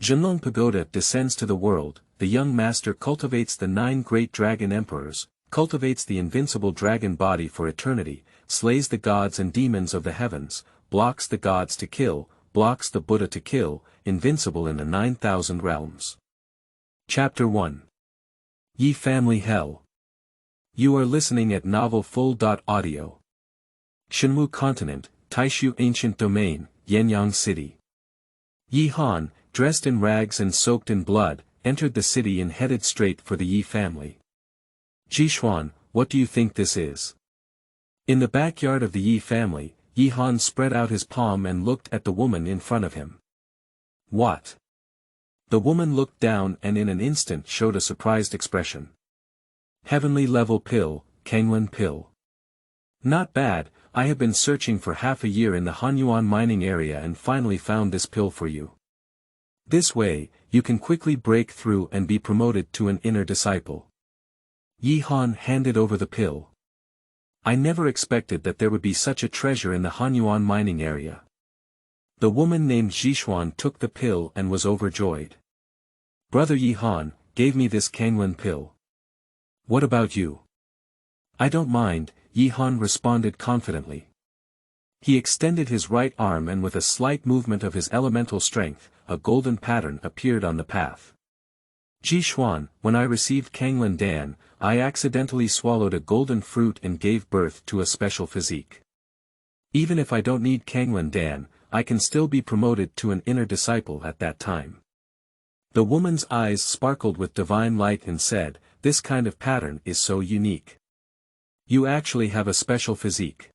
Zhenlong Pagoda descends to the world, the young master cultivates the 9 great dragon emperors, cultivates the invincible dragon body for eternity, slays the gods and demons of the heavens, blocks the gods to kill, blocks the Buddha to kill, invincible in the 9,000 realms. Chapter 1. Yi Family Hell. You are listening at Novel Full.audio. Qingrou Continent, Taishu Ancient Domain, Yenyang City. Yi Han, dressed in rags and soaked in blood, entered the city and headed straight for the Yi family. Jishuan, what do you think this is? In the backyard of the Yi family, Yi Han spread out his palm and looked at the woman in front of him. What? The woman looked down and in an instant showed a surprised expression. Heavenly level pill, Kanglan pill. Not bad, I have been searching for half a year in the Hanyuan mining area and finally found this pill for you. This way, you can quickly break through and be promoted to an inner disciple. Yi Han handed over the pill. I never expected that there would be such a treasure in the Hanyuan mining area. The woman named Jishuan took the pill and was overjoyed. Brother Yi Han gave me this Kanglan pill. What about you? I don't mind, Yi Han responded confidently. He extended his right arm and with a slight movement of his elemental strength, a golden pattern appeared on the path. Jishuan, when I received Kanglan Dan, I accidentally swallowed a golden fruit and gave birth to a special physique. Even if I don't need Kanglan Dan, I can still be promoted to an inner disciple at that time. The woman's eyes sparkled with divine light and said, this kind of pattern is so unique. You actually have a special physique.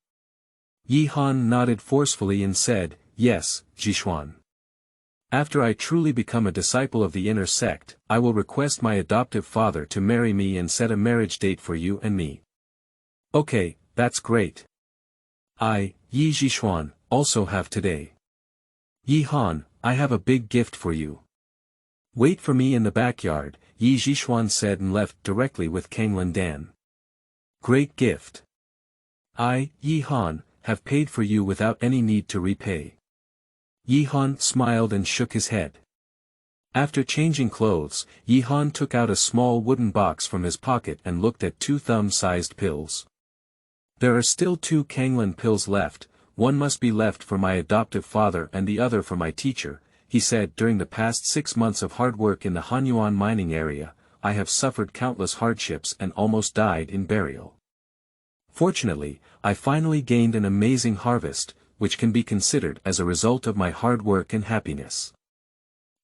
Yi Han nodded forcefully and said, yes, Jishuan. After I truly become a disciple of the inner sect, I will request my adoptive father to marry me and set a marriage date for you and me. Okay, that's great. I, Yi Jishuan, also have today. Yi Han, I have a big gift for you. Wait for me in the backyard, Yi Jishuan said and left directly with Kanglan Dan. Great gift. I, Yi Han, have paid for you without any need to repay. Yi Han smiled and shook his head. After changing clothes, Yi Han took out a small wooden box from his pocket and looked at 2 thumb-sized pills. There are still 2 Kanglan pills left, one must be left for my adoptive father and the other for my teacher, he said. During the past 6 months of hard work in the Hanyuan mining area, I have suffered countless hardships and almost died in burial. Fortunately, I finally gained an amazing harvest, which can be considered as a result of my hard work and happiness.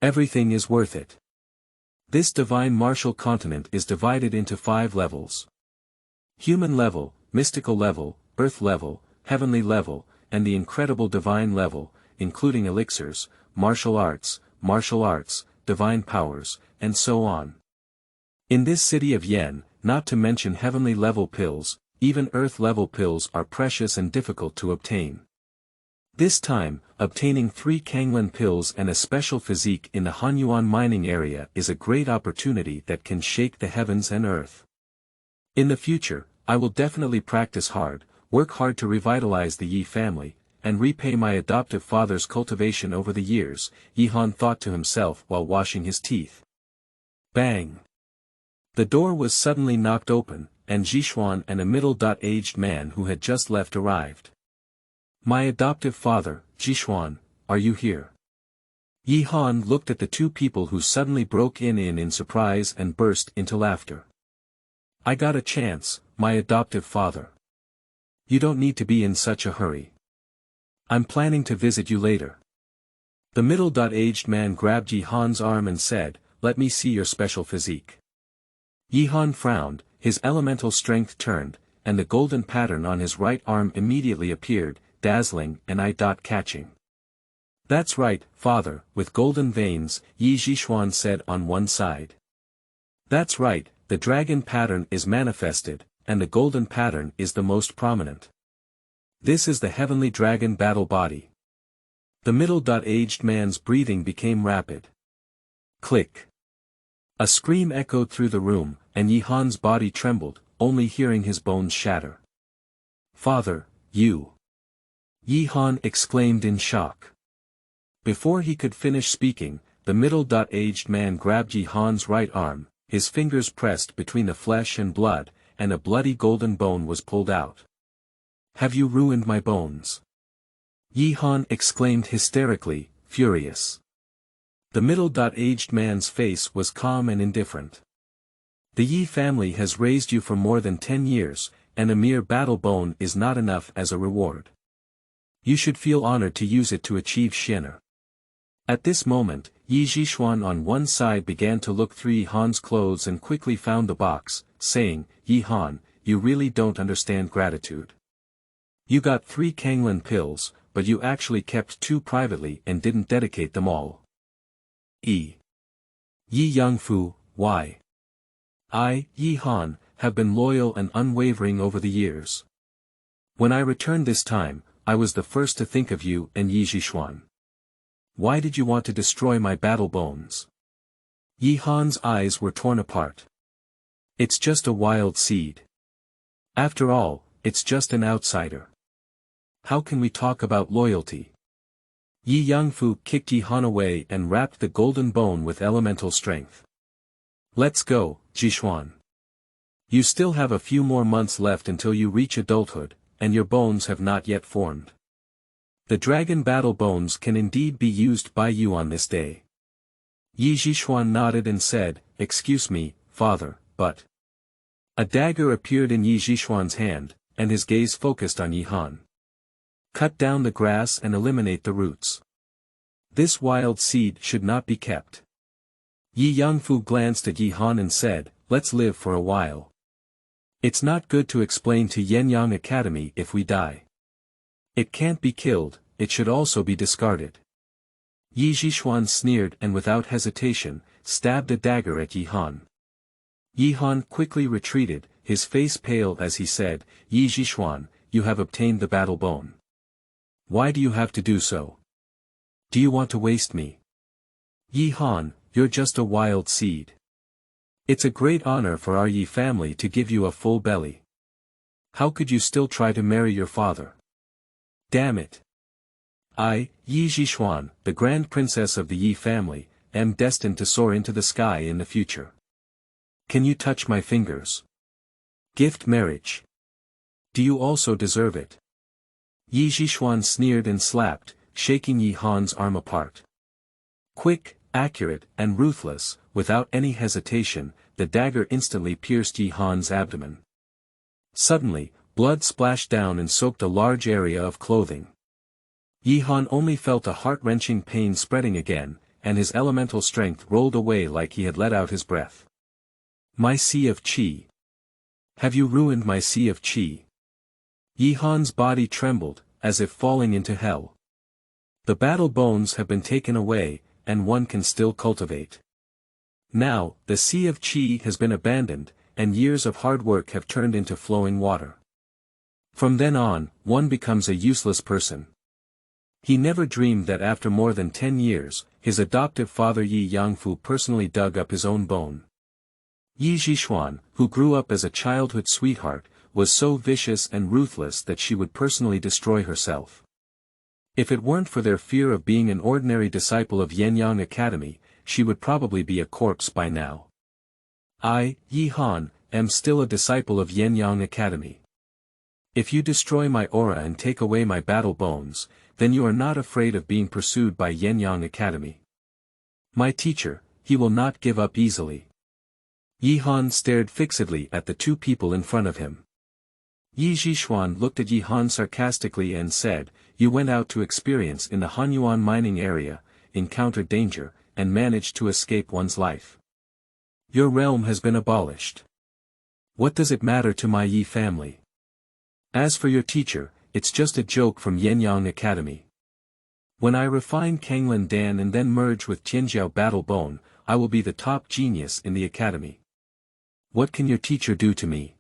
Everything is worth it. This divine martial continent is divided into 5 levels. Human level, mystical level, earth level, heavenly level, and the incredible divine level, including elixirs, martial arts, divine powers, and so on. In this city of Yen, not to mention heavenly level pills, even earth level pills are precious and difficult to obtain. This time, obtaining 3 Kanglan pills and a special physique in the Hanyuan mining area is a great opportunity that can shake the heavens and earth. In the future, I will definitely practice hard, work hard to revitalize the Yi family, and repay my adoptive father's cultivation over the years, Yi Han thought to himself while washing his teeth. Bang! The door was suddenly knocked open, and Jishuan and a middle-aged man who had just left arrived. My adoptive father, Jishuan, are you here? Yi Han looked at the 2 people who suddenly broke in surprise and burst into laughter. I got a chance, my adoptive father. You don't need to be in such a hurry. I'm planning to visit you later. The middle-aged man grabbed Yi Han's arm and said, let me see your special physique. Yi Han frowned, his elemental strength turned, and the golden pattern on his right arm immediately appeared, dazzling and eye-catching. That's right, father, with golden veins, Yi Jishuan said on one side. That's right, the dragon pattern is manifested, and the golden pattern is the most prominent. This is the heavenly dragon battle body. The middle-aged man's breathing became rapid. Click. A scream echoed through the room, and Yi Han's body trembled, only hearing his bones shatter. Father, you! Yi Han exclaimed in shock. Before he could finish speaking, the middle-aged man grabbed Yi Han's right arm, his fingers pressed between the flesh and blood, and a bloody golden bone was pulled out. "Have you ruined my bones?" Yi Han exclaimed hysterically, furious. The middle-aged man's face was calm and indifferent. "The Yi family has raised you for more than 10 years, and a mere battle bone is not enough as a reward. You should feel honored to use it to achieve Xin'er." At this moment, Yi Zhishuan on one side began to look through Yi Han's clothes and quickly found the box, saying, "Yi Han, you really don't understand gratitude. You got 3 Kanglan pills, but you actually kept 2 privately and didn't dedicate them all. Yi Yangfu, why? I, Yi Han, have been loyal and unwavering over the years. When I returned this time, I was the first to think of you and Yi Zhishuan. Why did you want to destroy my battle bones?" Yi Han's eyes were torn apart. "It's just a wild seed. After all, it's just an outsider. How can we talk about loyalty?" Yi Yangfu kicked Yi Han away and wrapped the golden bone with elemental strength. "Let's go, Zhishuan. You still have a few more months left until you reach adulthood, and your bones have not yet formed. The dragon battle bones can indeed be used by you on this day." Yi Zhishuan nodded and said, "Excuse me, father, but..." A dagger appeared in Yi Zhishuan's hand, and his gaze focused on Yi Han. "Cut down the grass and eliminate the roots. This wild seed should not be kept." Yi Yangfu glanced at Yi Han and said, "Let's live for a while. It's not good to explain to Yenyang Academy if we die. It can't be killed, it should also be discarded." Yi Zhishuan sneered and without hesitation, stabbed a dagger at Yi Han. Yi Han quickly retreated, his face pale as he said, "Yi Zhishuan, you have obtained the battle bone. Why do you have to do so? Do you want to waste me? Yi Han, you're just a wild seed. It's a great honor for our Yi family to give you a full belly. How could you still try to marry your father? Damn it. I, Yi Zhishuan, the Grand Princess of the Yi family, am destined to soar into the sky in the future. Can you touch my fingers? Gift marriage. Do you also deserve it?" Yi Zhishuan sneered and slapped, shaking Yi Han's arm apart. Quick, accurate, and ruthless, without any hesitation, the dagger instantly pierced Yi Han's abdomen. Suddenly, blood splashed down and soaked a large area of clothing. Yi Han only felt a heart-wrenching pain spreading again, and his elemental strength rolled away like he had let out his breath. "My Sea of Qi. Have you ruined my Sea of Qi?" Yi Han's body trembled, as if falling into hell. The battle bones have been taken away, and one can still cultivate. Now, the Sea of Qi has been abandoned, and years of hard work have turned into flowing water. From then on, one becomes a useless person. He never dreamed that after more than 10 years, his adoptive father Yi Yangfu personally dug up his own bone. Yi Zhishuan, who grew up as a childhood sweetheart, was so vicious and ruthless that she would personally destroy herself. If it weren't for their fear of being an ordinary disciple of Yenyang Academy, she would probably be a corpse by now. I, Yi Han, am still a disciple of Yenyang Academy. If you destroy my aura and take away my battle bones, then you are not afraid of being pursued by Yenyang Academy. My teacher, he will not give up easily." Yi Han stared fixedly at the 2 people in front of him. Yi Zhishuan looked at Yi Han sarcastically and said, "You went out to experience in the Hanyuan mining area, encountered danger, and managed to escape one's life. Your realm has been abolished. What does it matter to my Yi family? As for your teacher, it's just a joke from Yenyang Academy. When I refine Kanglan Dan and then merge with Tianjiao Battle Bone, I will be the top genius in the academy. What can your teacher do to me?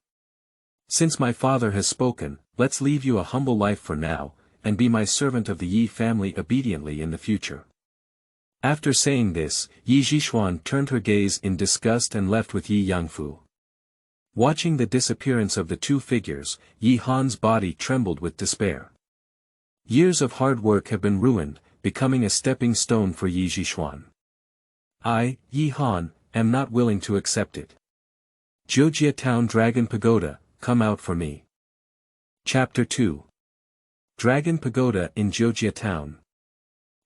Since my father has spoken, let's leave you a humble life for now, and be my servant of the Yi family obediently in the future." After saying this, Yi Zhishuan turned her gaze in disgust and left with Yi Yangfu. Watching the disappearance of the 2 figures, Yi Han's body trembled with despair. Years of hard work have been ruined, becoming a stepping stone for Yi Zhishuan. I, Yi Han, am not willing to accept it. Jiujie Town Dragon Pagoda, come out for me. Chapter 2. Dragon Pagoda in Jiujie Town.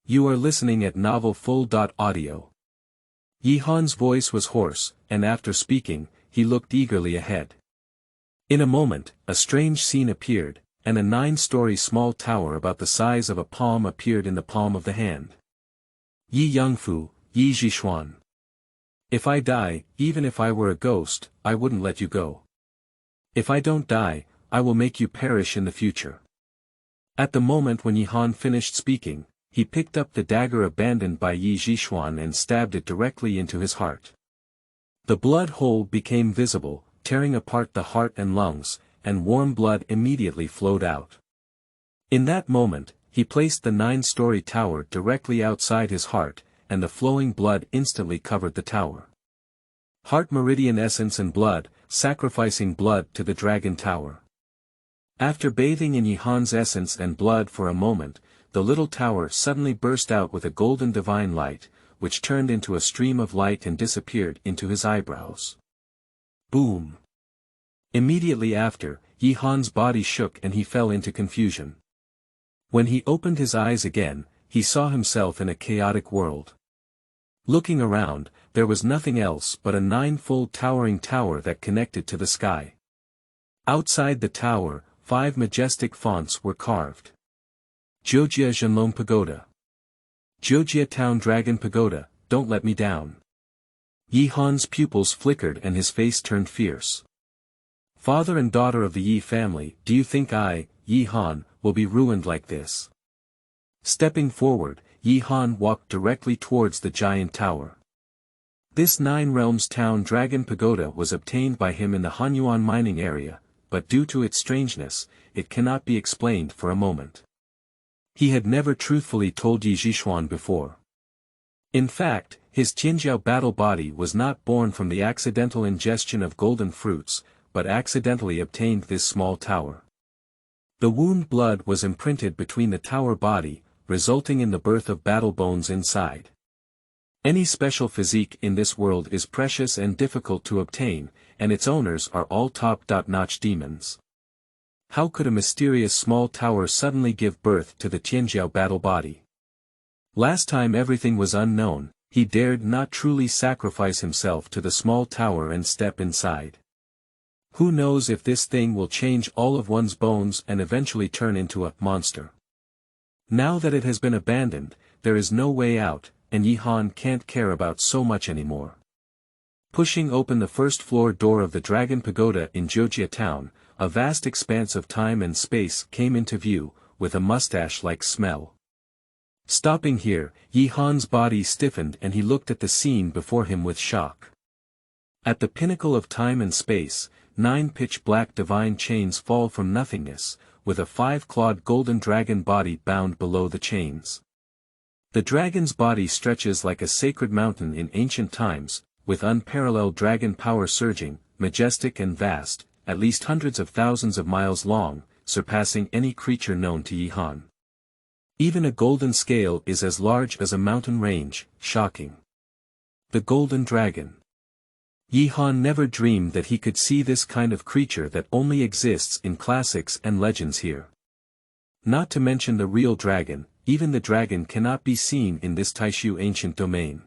You are listening at Novel Full.audio. Yi Han's voice was hoarse, and after speaking, he looked eagerly ahead. In a moment, a strange scene appeared, and a 9-story small tower about the size of a palm appeared in the palm of the hand. Yi Yangfu, Yi Zhishuan. If I die, even if I were a ghost, I wouldn't let you go. If I don't die, I will make you perish in the future. At the moment when Yi Han finished speaking, he picked up the dagger abandoned by Yi Zhishuan and stabbed it directly into his heart. The blood hole became visible, tearing apart the heart and lungs, and warm blood immediately flowed out. In that moment, he placed the 9-story tower directly outside his heart, and the flowing blood instantly covered the tower. Heart meridian essence and blood, sacrificing blood to the dragon tower. After bathing in Yi Han's essence and blood for a moment, the little tower suddenly burst out with a golden divine light, which turned into a stream of light and disappeared into his eyebrows. Boom! Immediately after, Yi Han's body shook and he fell into confusion. When he opened his eyes again, he saw himself in a chaotic world. Looking around, there was nothing else but a 9-fold towering tower that connected to the sky. Outside the tower, 5 majestic fonts were carved. Jiujie Zhenlong Pagoda. Jiujie Town Dragon Pagoda, don't let me down. Yi Han's pupils flickered and his face turned fierce. Father and daughter of the Yi family, do you think I, Yi Han, will be ruined like this? Stepping forward, Yi Han walked directly towards the giant tower. This 9 Realms Town Dragon Pagoda was obtained by him in the Hanyuan mining area, but due to its strangeness, it cannot be explained for a moment. He had never truthfully told Yi Zhishuan before. In fact, his Qingrou battle body was not born from the accidental ingestion of golden fruits, but accidentally obtained this small tower. The wound blood was imprinted between the tower body, resulting in the birth of battle bones inside. Any special physique in this world is precious and difficult to obtain, and its owners are all top-notch demons. How could a mysterious small tower suddenly give birth to the Qingrou battle body? Last time everything was unknown, he dared not truly sacrifice himself to the small tower and step inside. Who knows if this thing will change all of one's bones and eventually turn into a monster. Now that it has been abandoned, there is no way out, and Yi Han can't care about so much anymore. Pushing open the first-floor door of the Dragon Pagoda in Jiujie Town, a vast expanse of time and space came into view, with a mustache-like smell. Stopping here, Yi Han's body stiffened and he looked at the scene before him with shock. At the pinnacle of time and space, 9 pitch-black divine chains fall from nothingness, with a 5-clawed golden dragon body bound below the chains. The dragon's body stretches like a sacred mountain in ancient times, with unparalleled dragon power surging, majestic and vast, at least hundreds of thousands of miles long, surpassing any creature known to Yi Han. Even a golden scale is as large as a mountain range, shocking. The golden dragon. Yi Han never dreamed that he could see this kind of creature that only exists in classics and legends here. Not to mention the real dragon, even the dragon cannot be seen in this Taishu ancient domain.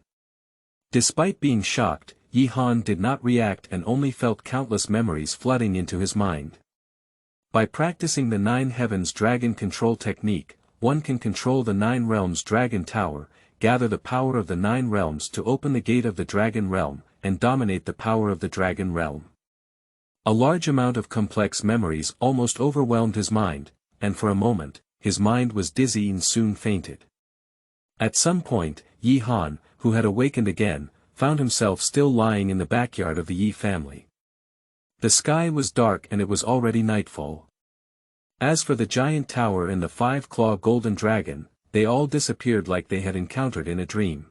Despite being shocked, Yi Han did not react and only felt countless memories flooding into his mind. By practicing the 9 Heavens Dragon Control Technique, one can control the 9 Realms Dragon Tower, gather the power of the 9 Realms to open the gate of the Dragon Realm, and dominate the power of the Dragon Realm. A large amount of complex memories almost overwhelmed his mind, and for a moment, his mind was dizzy and soon fainted. At some point, Yi Han, who had awakened again, found himself still lying in the backyard of the Yi family. The sky was dark and it was already nightfall. As for the giant tower and the 5-claw golden dragon, they all disappeared like they had encountered in a dream.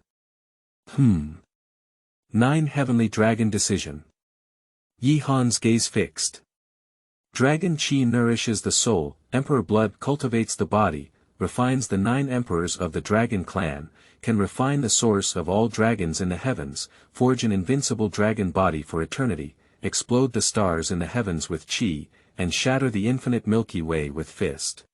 9 Heavenly Dragon Decision. Yi Han's gaze fixed. Dragon Qi nourishes the soul, Emperor blood cultivates the body, refines the 9 emperors of the dragon clan, can refine the source of all dragons in the heavens, forge an invincible dragon body for eternity, explode the stars in the heavens with chi, and shatter the infinite Milky Way with fist.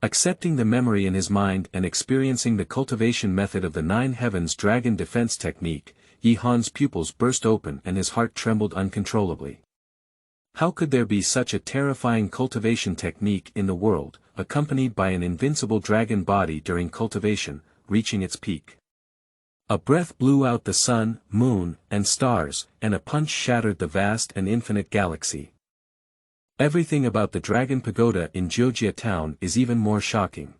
Accepting the memory in his mind and experiencing the cultivation method of the 9 heavens dragon defense technique, Yi Han's pupils burst open and his heart trembled uncontrollably. How could there be such a terrifying cultivation technique in the world, accompanied by an invincible dragon body during cultivation, reaching its peak? A breath blew out the sun, moon, and stars, and a punch shattered the vast and infinite galaxy. Everything about the Dragon Pagoda in Jiujie town is even more shocking.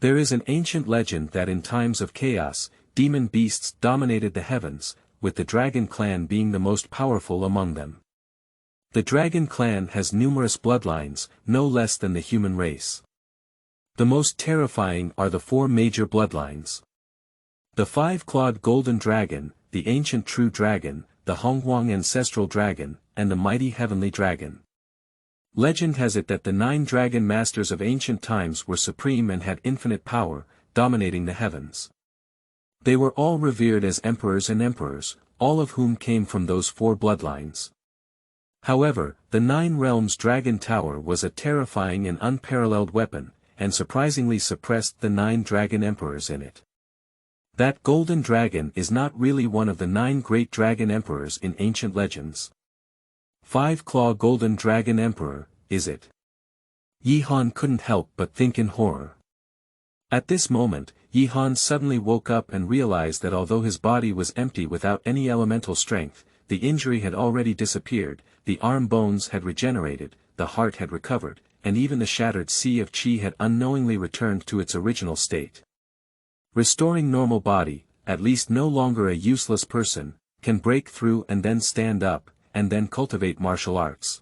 There is an ancient legend that in times of chaos, demon beasts dominated the heavens, with the dragon clan being the most powerful among them. The dragon clan has numerous bloodlines, no less than the human race. The most terrifying are the 4 major bloodlines. The 5-clawed golden dragon, the ancient true dragon, the Honghuang ancestral dragon, and the mighty heavenly dragon. Legend has it that the 9 dragon masters of ancient times were supreme and had infinite power, dominating the heavens. They were all revered as emperors and emperors, all of whom came from those 4 bloodlines. However, the 9 realms dragon tower was a terrifying and unparalleled weapon, and surprisingly suppressed the 9 dragon emperors in it. That golden dragon is not really one of the 9 great dragon emperors in ancient legends. 5-claw golden dragon emperor, is it? Yi Han couldn't help but think in horror. At this moment, Yi Han suddenly woke up and realized that although his body was empty without any elemental strength, the injury had already disappeared, the arm bones had regenerated, the heart had recovered, and even the shattered sea of chi had unknowingly returned to its original state. Restoring normal body, at least no longer a useless person, can break through and then stand up, and then cultivate martial arts.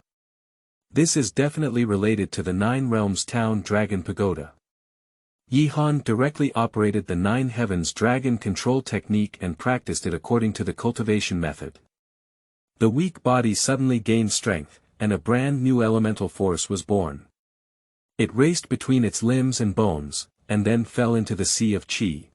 This is definitely related to the 9 realms town dragon pagoda. Yi Han directly operated the 9 heavens dragon control technique and practiced it according to the cultivation method. The weak body suddenly gained strength, and a brand new elemental force was born. It raced between its limbs and bones, and then fell into the sea of chi.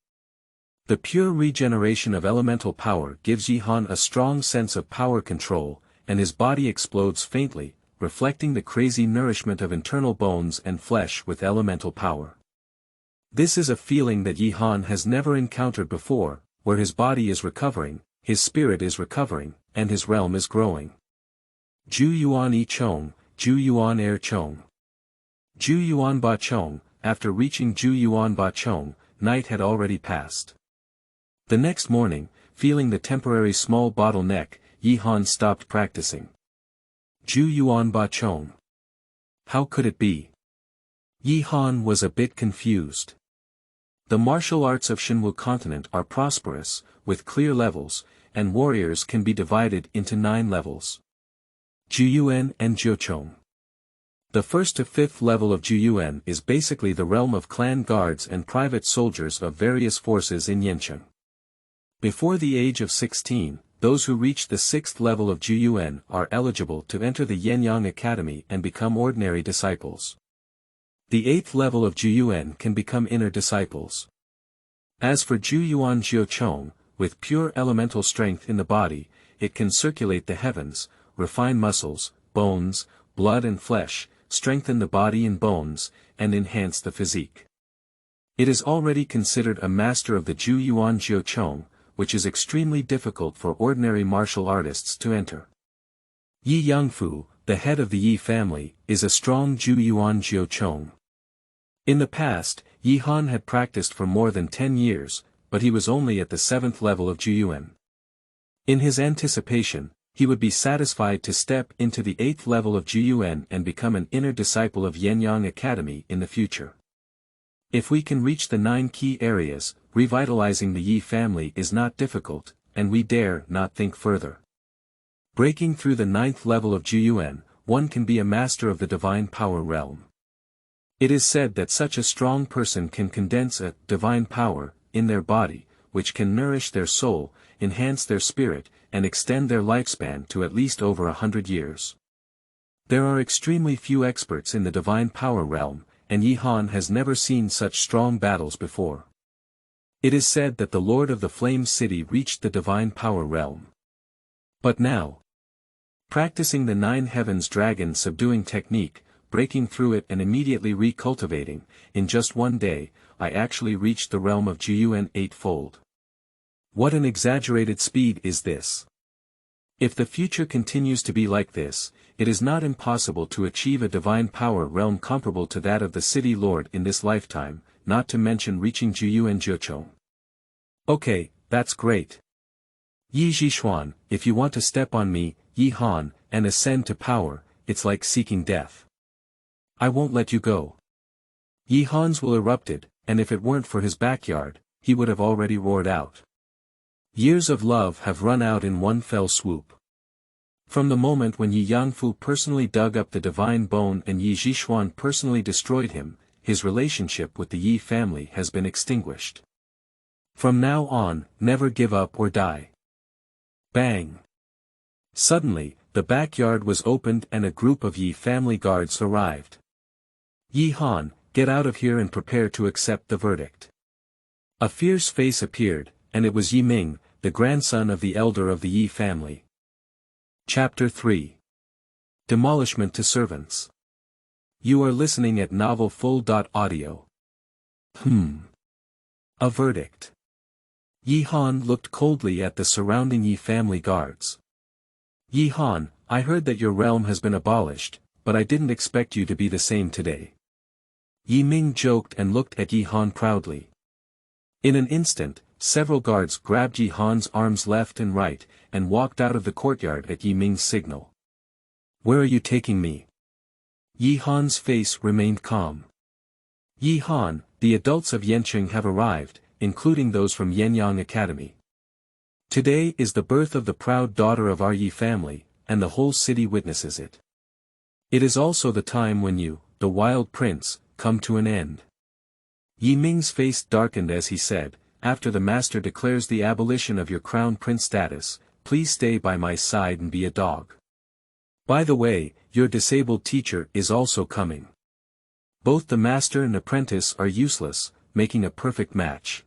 The pure regeneration of elemental power gives Yi Han a strong sense of power control, and his body explodes faintly, reflecting the crazy nourishment of internal bones and flesh with elemental power. This is a feeling that Yi Han has never encountered before, where his body is recovering, his spirit is recovering, and his realm is growing. Ju Yuan Yi Chong, Ju Yuan Er Chong. Ju Yuan Ba Chong. After reaching Ju Yuan Ba Chong, night had already passed. The next morning, feeling the temporary small bottleneck, Yi Han stopped practicing. Ju Yuan Ba Chong. How could it be? Yi Han was a bit confused. The martial arts of Qingrou continent are prosperous, with clear levels, and warriors can be divided into 9 levels. Juyuan and Jiuchong. The 1st to 5th level of Juyuan is basically the realm of clan guards and private soldiers of various forces in Yancheng. Before the age of 16, those who reach the 6th level of Juyuan are eligible to enter the Yenyang Academy and become ordinary disciples. The 8th level of Juyuan can become inner disciples. As for Juyuan Jiuchong, with pure elemental strength in the body, it can circulate the heavens, refine muscles, bones, blood and flesh, strengthen the body and bones, and enhance the physique. It is already considered a master of the Juyuan Jiuchong, which is extremely difficult for ordinary martial artists to enter. Yi Yangfu, the head of the Yi family, is a strong Juyuan Jiuchong. In the past, Yi Han had practiced for more than 10 years, but he was only at the 7th level of Juyuan. In his anticipation, he would be satisfied to step into the 8th level of Juyuan and become an inner disciple of Yenyang Academy in the future. If we can reach the 9 key areas, revitalizing the Yi family is not difficult, and we dare not think further. Breaking through the 9th level of Juyuan, one can be a master of the divine power realm. It is said that such a strong person can condense a divine power in their body, which can nourish their soul, enhance their spirit, and extend their lifespan to at least over 100 years. There are extremely few experts in the divine power realm, and Yi Han has never seen such strong battles before. It is said that the Lord of the Flame City reached the Divine Power Realm. But now, practicing the Nine Heavens Dragon subduing technique, breaking through it and immediately recultivating, in just one day, I actually reached the realm of Jiujie eightfold. What an exaggerated speed is this! If the future continues to be like this, it is not impossible to achieve a divine power realm comparable to that of the City Lord in this lifetime, not to mention reaching Jiujie Jiuchong. Okay, that's great. Yi Zhishuan, if you want to step on me, Yi Han, and ascend to power, it's like seeking death. I won't let you go. Yi Han's will erupted, and if it weren't for his backyard, he would have already roared out. Years of love have run out in one fell swoop. From the moment when Yi Yangfu personally dug up the divine bone and Yi Zhishuan personally destroyed him, his relationship with the Yi family has been extinguished. From now on, never give up or die. Bang! Suddenly, the backyard was opened and a group of Yi family guards arrived. Yi Han, get out of here and prepare to accept the verdict. A fierce face appeared, and it was Yi Ming, the grandson of the elder of the Yi family. Chapter 3. Demolishment to Servants. You are listening at novelfull.audio. A verdict. Yi Han looked coldly at the surrounding Yi family guards. Yi Han, I heard that your realm has been abolished, but I didn't expect you to be the same today. Yi Ming joked and looked at Yi Han proudly. In an instant, several guards grabbed Yi Han's arms left and right, and walked out of the courtyard at Yi Ming's signal. Where are you taking me? Yi Han's face remained calm. Yi Han, the adults of Yanqing have arrived, including those from Yanyang Academy. Today is the birth of the proud daughter of our Yi family, and the whole city witnesses it. It is also the time when you, the wild prince, come to an end. Yi Ming's face darkened as he said, after the master declares the abolition of your crown prince status, please stay by my side and be a dog. By the way, your disabled teacher is also coming. Both the master and apprentice are useless, making a perfect match.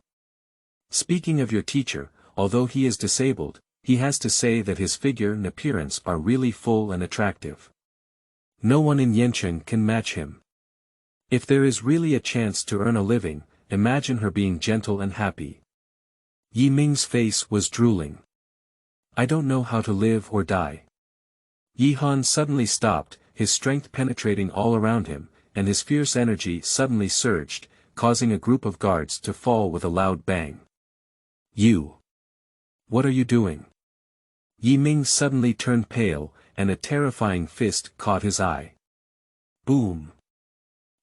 Speaking of your teacher, although he is disabled, he has to say that his figure and appearance are really full and attractive. No one in Yanqing can match him. If there is really a chance to earn a living, imagine her being gentle and happy. Yi Ming's face was drooling. I don't know how to live or die. Yi Han suddenly stopped, his strength penetrating all around him, and his fierce energy suddenly surged, causing a group of guards to fall with a loud bang. You! What are you doing? Yi Ming suddenly turned pale, and a terrifying fist caught his eye. Boom!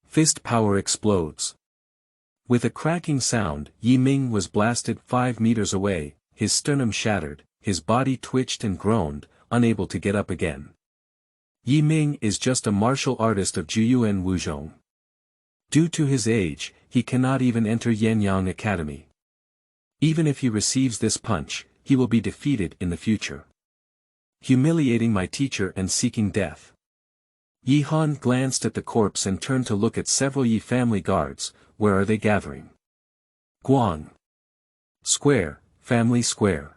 Fist power explodes. With a cracking sound, Yi Ming was blasted 5 meters away, his sternum shattered, his body twitched and groaned, unable to get up again. Yi Ming is just a martial artist of Jiuyuan Wuzhong. Due to his age, he cannot even enter Yanyang Academy. Even if he receives this punch, he will be defeated in the future. Humiliating my teacher and seeking death. Yi Han glanced at the corpse and turned to look at several Yi family guards. Where are they gathering? Guang Square, Family Square.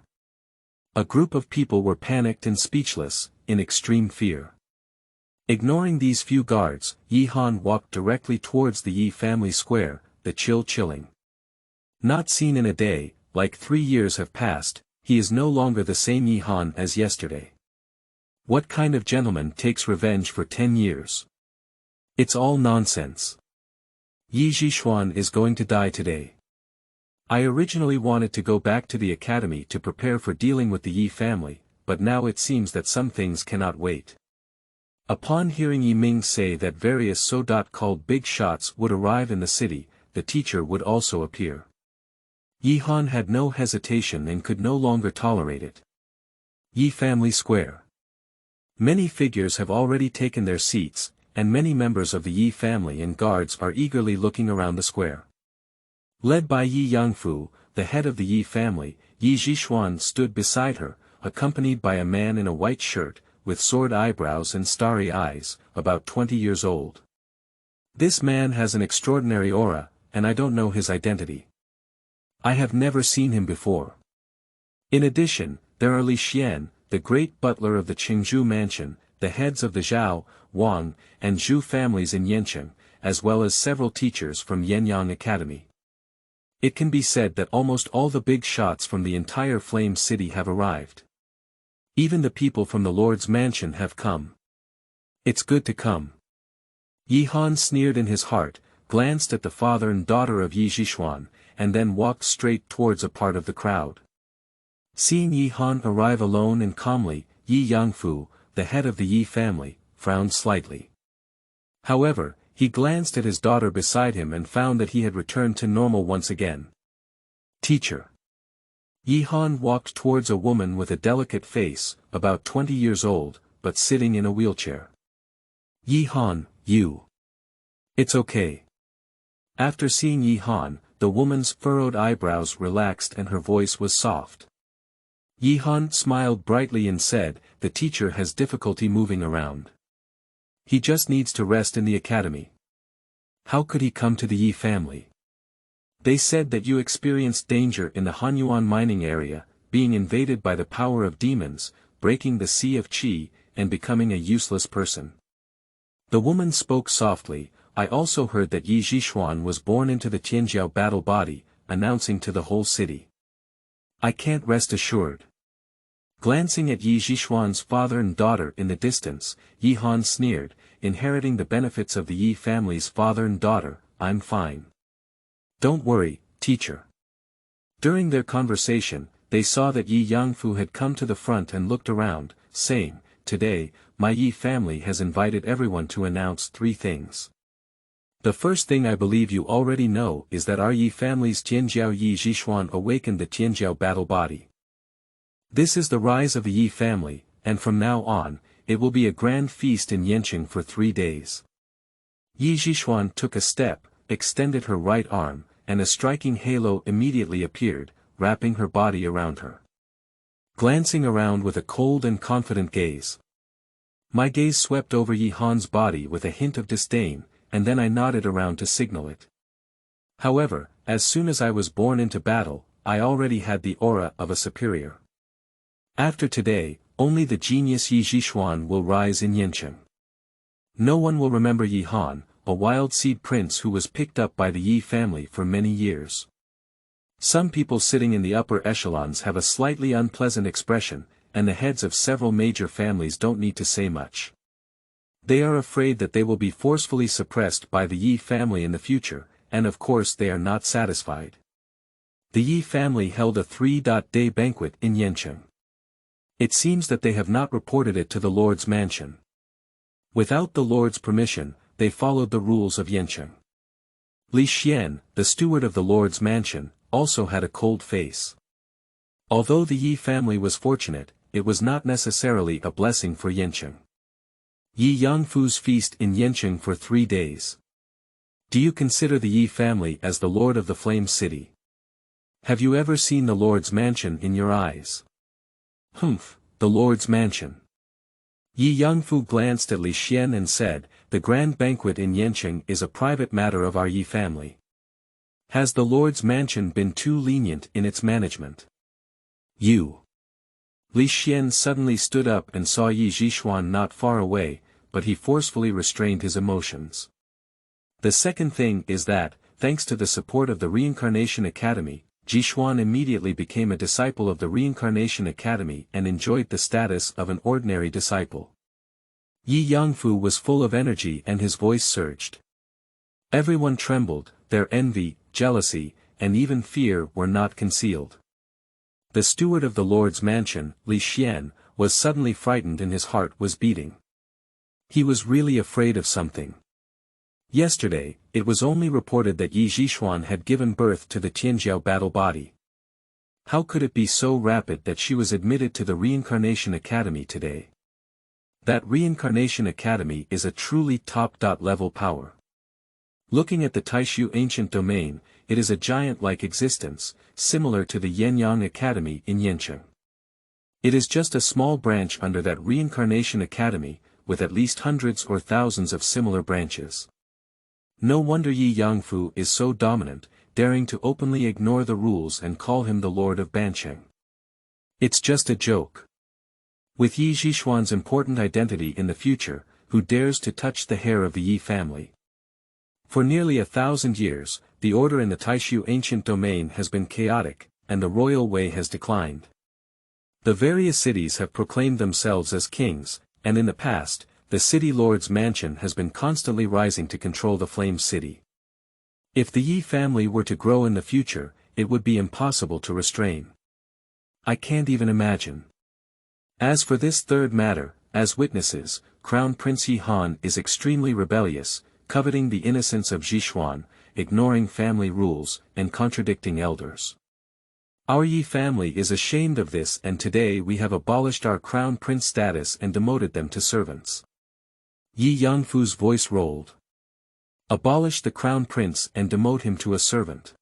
A group of people were panicked and speechless, in extreme fear. Ignoring these few guards, Yi Han walked directly towards the Yi family square, the chill chilling. Not seen in a day, like 3 years have passed, he is no longer the same Yi Han as yesterday. What kind of gentleman takes revenge for 10 years? It's all nonsense. Yi Zhishuan is going to die today. I originally wanted to go back to the academy to prepare for dealing with the Yi family, but now it seems that some things cannot wait. Upon hearing Yi Ming say that various so-called big shots would arrive in the city, the teacher would also appear. Yi Han had no hesitation and could no longer tolerate it. Yi Family Square. Many figures have already taken their seats, and many members of the Yi family and guards are eagerly looking around the square. Led by Yi Yangfu, the head of the Yi family, Yi Zhishuan stood beside her, accompanied by a man in a white shirt, with sword eyebrows and starry eyes, about 20 years old. This man has an extraordinary aura, and I don't know his identity. I have never seen him before. In addition, there are Li Xian, the great butler of the Qingrou mansion, the heads of the Zhao, Wang, and Zhu families in Yancheng, as well as several teachers from Yenyang Academy. It can be said that almost all the big shots from the entire Flame City have arrived. Even the people from the Lord's mansion have come. It's good to come. Yi Han sneered in his heart, glanced at the father and daughter of Yi Zhishuan, and then walked straight towards a part of the crowd. Seeing Yi Han arrive alone and calmly, Yi Yangfu, the head of the Yi family, frowned slightly. However, he glanced at his daughter beside him and found that he had returned to normal once again. Teacher. Yi Han walked towards a woman with a delicate face, about 20 years old, but sitting in a wheelchair. Yi Han, you. It's okay. After seeing Yi Han, the woman's furrowed eyebrows relaxed and her voice was soft. Yi Han smiled brightly and said, the teacher has difficulty moving around. He just needs to rest in the academy. How could he come to the Yi family? They said that you experienced danger in the Hanyuan mining area, being invaded by the power of demons, breaking the Sea of Qi, and becoming a useless person. The woman spoke softly. I also heard that Yi Zhishuan was born into the Tianjiao battle body, announcing to the whole city. I can't rest assured. Glancing at Yi Zhishuan's father and daughter in the distance, Yi Han sneered, inheriting the benefits of the Yi family's father and daughter, I'm fine. Don't worry, teacher. During their conversation, they saw that Yi Yangfu had come to the front and looked around, saying, today, my Yi family has invited everyone to announce 3 things. The first thing I believe you already know is that our Yi family's Tianjiao Yi Zhishuan awakened the Tianjiao battle body. This is the rise of the Yi family, and from now on, it will be a grand feast in Yancheng for 3 days. Yi Zhishuan took a step, extended her right arm, and a striking halo immediately appeared, wrapping her body around her. Glancing around with a cold and confident gaze. My gaze swept over Yi Han's body with a hint of disdain, and then I nodded around to signal it. However, as soon as I was born into battle, I already had the aura of a superior. After today, only the genius Yi Zhishuan will rise in Yancheng. No one will remember Yi Han, a wild seed prince who was picked up by the Yi family for many years. Some people sitting in the upper echelons have a slightly unpleasant expression, and the heads of several major families don't need to say much. They are afraid that they will be forcefully suppressed by the Yi family in the future, and of course they are not satisfied. The Yi family held a 3-day banquet in Yancheng. It seems that they have not reported it to the Lord's mansion. Without the Lord's permission, they followed the rules of Yancheng. Li Xian, the steward of the Lord's mansion, also had a cold face. Although the Yi family was fortunate, it was not necessarily a blessing for Yancheng. Yi Yangfu's feast in Yancheng for 3 days. Do you consider the Yi family as the Lord of the Flame City? Have you ever seen the Lord's mansion in your eyes? Humph, the Lord's mansion. Yi Yangfu glanced at Li Xian and said, the grand banquet in Yancheng is a private matter of our Yi family. Has the Lord's mansion been too lenient in its management? You. Li Xian suddenly stood up and saw Yi Zhishuan not far away, but he forcefully restrained his emotions. The second thing is that, thanks to the support of the Reincarnation Academy, Zhishuan immediately became a disciple of the Reincarnation Academy and enjoyed the status of an ordinary disciple. Yi Yangfu was full of energy and his voice surged. Everyone trembled, their envy, jealousy, and even fear were not concealed. The steward of the Lord's mansion, Li Xian, was suddenly frightened and his heart was beating. He was really afraid of something. Yesterday, it was only reported that Yi Zhishuan had given birth to the Tianjiao battle body. How could it be so rapid that she was admitted to the Reincarnation Academy today? That Reincarnation Academy is a truly top-level power. Looking at the Taishu ancient domain, it is a giant-like existence, similar to the Yenyang Academy in Yancheng. It is just a small branch under that Reincarnation Academy, with at least hundreds or thousands of similar branches. No wonder Yi Yangfu is so dominant, daring to openly ignore the rules and call him the Lord of Bansheng. It's just a joke. With Yi Zhishuan's important identity in the future, who dares to touch the hair of the Yi family? For nearly 1,000 years, the order in the Taishu ancient domain has been chaotic, and the royal way has declined. The various cities have proclaimed themselves as kings, and in the past, the city lord's mansion has been constantly rising to control the Flame City. If the Yi family were to grow in the future, it would be impossible to restrain. I can't even imagine. As for this third matter, as witnesses, Crown Prince Yi Han is extremely rebellious, coveting the innocence of Zhishuan, ignoring family rules, and contradicting elders. Our Yi family is ashamed of this, and today we have abolished our crown prince status and demoted them to servants. Yi Yangfu's voice rolled. Abolish the crown prince and demote him to a servant.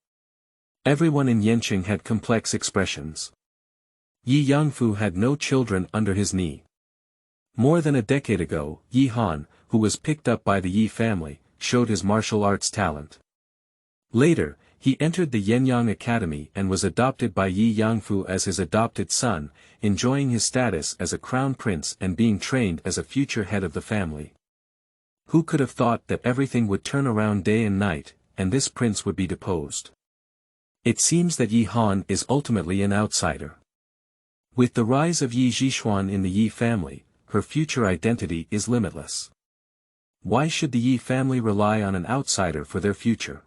Everyone in Yanqing had complex expressions. Yi Yangfu had no children under his knee. More than a decade ago, Yi Han, who was picked up by the Yi family, showed his martial arts talent. Later, he entered the Yenyang Academy and was adopted by Yi Yangfu as his adopted son, enjoying his status as a crown prince and being trained as a future head of the family. Who could have thought that everything would turn around day and night, and this prince would be deposed? It seems that Yi Han is ultimately an outsider. With the rise of Yi Zhishuan in the Yi family, her future identity is limitless. Why should the Yi family rely on an outsider for their future?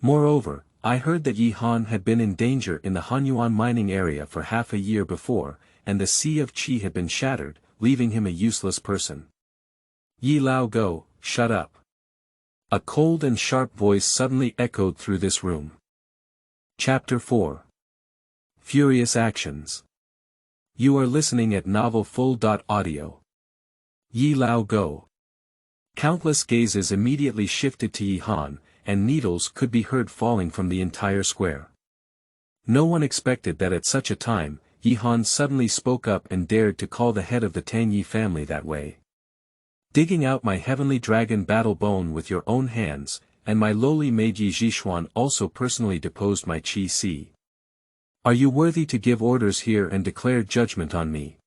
Moreover, I heard that Yi Han had been in danger in the Hanyuan mining area for half a year before, and the Sea of Qi had been shattered, leaving him a useless person. Yi Lao Go, shut up. A cold and sharp voice suddenly echoed through this room. Chapter 4. Furious Actions. You are listening at novelfull.audio. Yi Lao Go. Countless gazes immediately shifted to Yi Han, and needles could be heard falling from the entire square. No one expected that at such a time, Yi Han suddenly spoke up and dared to call the head of the Tang Yi family that way. Digging out my heavenly dragon battle bone with your own hands, and my lowly maid Yi Zhishuan also personally deposed my Qi Si. Are you worthy to give orders here and declare judgment on me?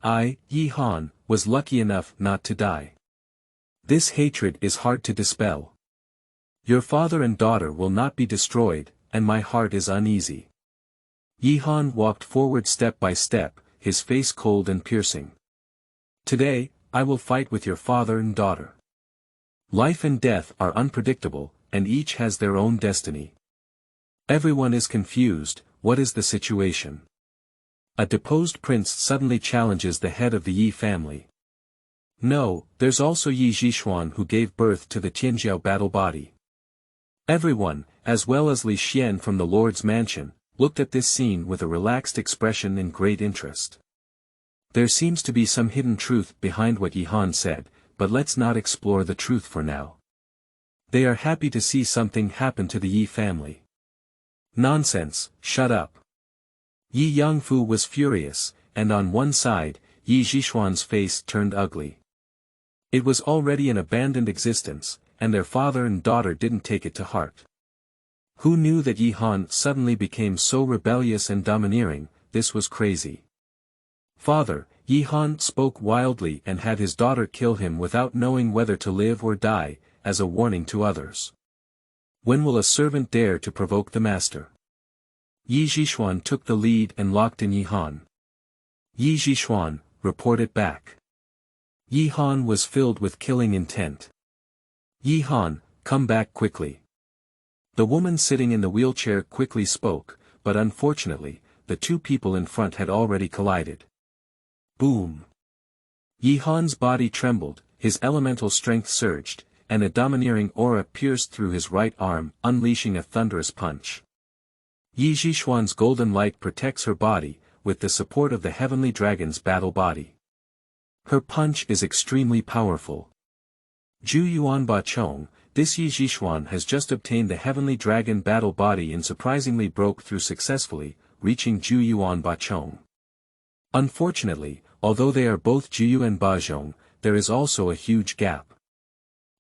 I, Yi Han, was lucky enough not to die. This hatred is hard to dispel. Your father and daughter will not be destroyed, and my heart is uneasy. Yi Han walked forward step by step, his face cold and piercing. Today, I will fight with your father and daughter. Life and death are unpredictable, and each has their own destiny. Everyone is confused. What is the situation? A deposed prince suddenly challenges the head of the Yi family. No, there's also Yi Zhishuan who gave birth to the Tianjiao battle body. Everyone, as well as Li Xian from the Lord's mansion, looked at this scene with a relaxed expression and great interest. There seems to be some hidden truth behind what Yi Han said, but let's not explore the truth for now. They are happy to see something happen to the Yi family. Nonsense, shut up. Yi Yangfu was furious, and on one side, Yi Zhishuan's face turned ugly. It was already an abandoned existence, and their father and daughter didn't take it to heart. Who knew that Yi Han suddenly became so rebellious and domineering? This was crazy. Father, Yi Han spoke wildly and had his daughter kill him without knowing whether to live or die, as a warning to others. When will a servant dare to provoke the master? Yi Zhishuan took the lead and locked in Yi Han. Yi Zhishuan, report it back. Yi Han was filled with killing intent. Yi Han, come back quickly. The woman sitting in the wheelchair quickly spoke, but unfortunately, the two people in front had already collided. Boom. Yi Han's body trembled, his elemental strength surged, and a domineering aura pierced through his right arm, unleashing a thunderous punch. Yi Zhishuan's golden light protects her body, with the support of the heavenly dragon's battle body. Her punch is extremely powerful. Jiuyuan Ba Chong, this Yi Zhishuan has just obtained the heavenly dragon battle body and surprisingly broke through successfully, reaching Jiuyuan Ba Chong. Unfortunately, although they are both Jiyu and Ba Zhong, there is also a huge gap.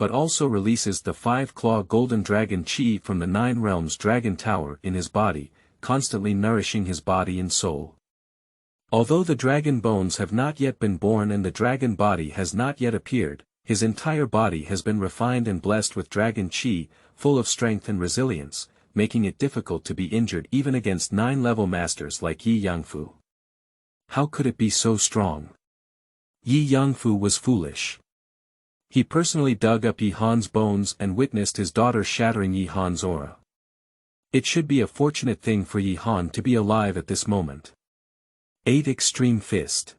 but also releases the 5-claw golden dragon Qi from the 9 realms dragon tower in his body, constantly nourishing his body and soul. Although the dragon bones have not yet been born and the dragon body has not yet appeared, his entire body has been refined and blessed with dragon Qi, full of strength and resilience, making it difficult to be injured even against 9-level masters like Yi Yangfu. How could it be so strong? Yi Yangfu was foolish. He personally dug up Yi Han's bones and witnessed his daughter shattering Yi Han's aura. It should be a fortunate thing for Yi Han to be alive at this moment. 8 Extreme Fist.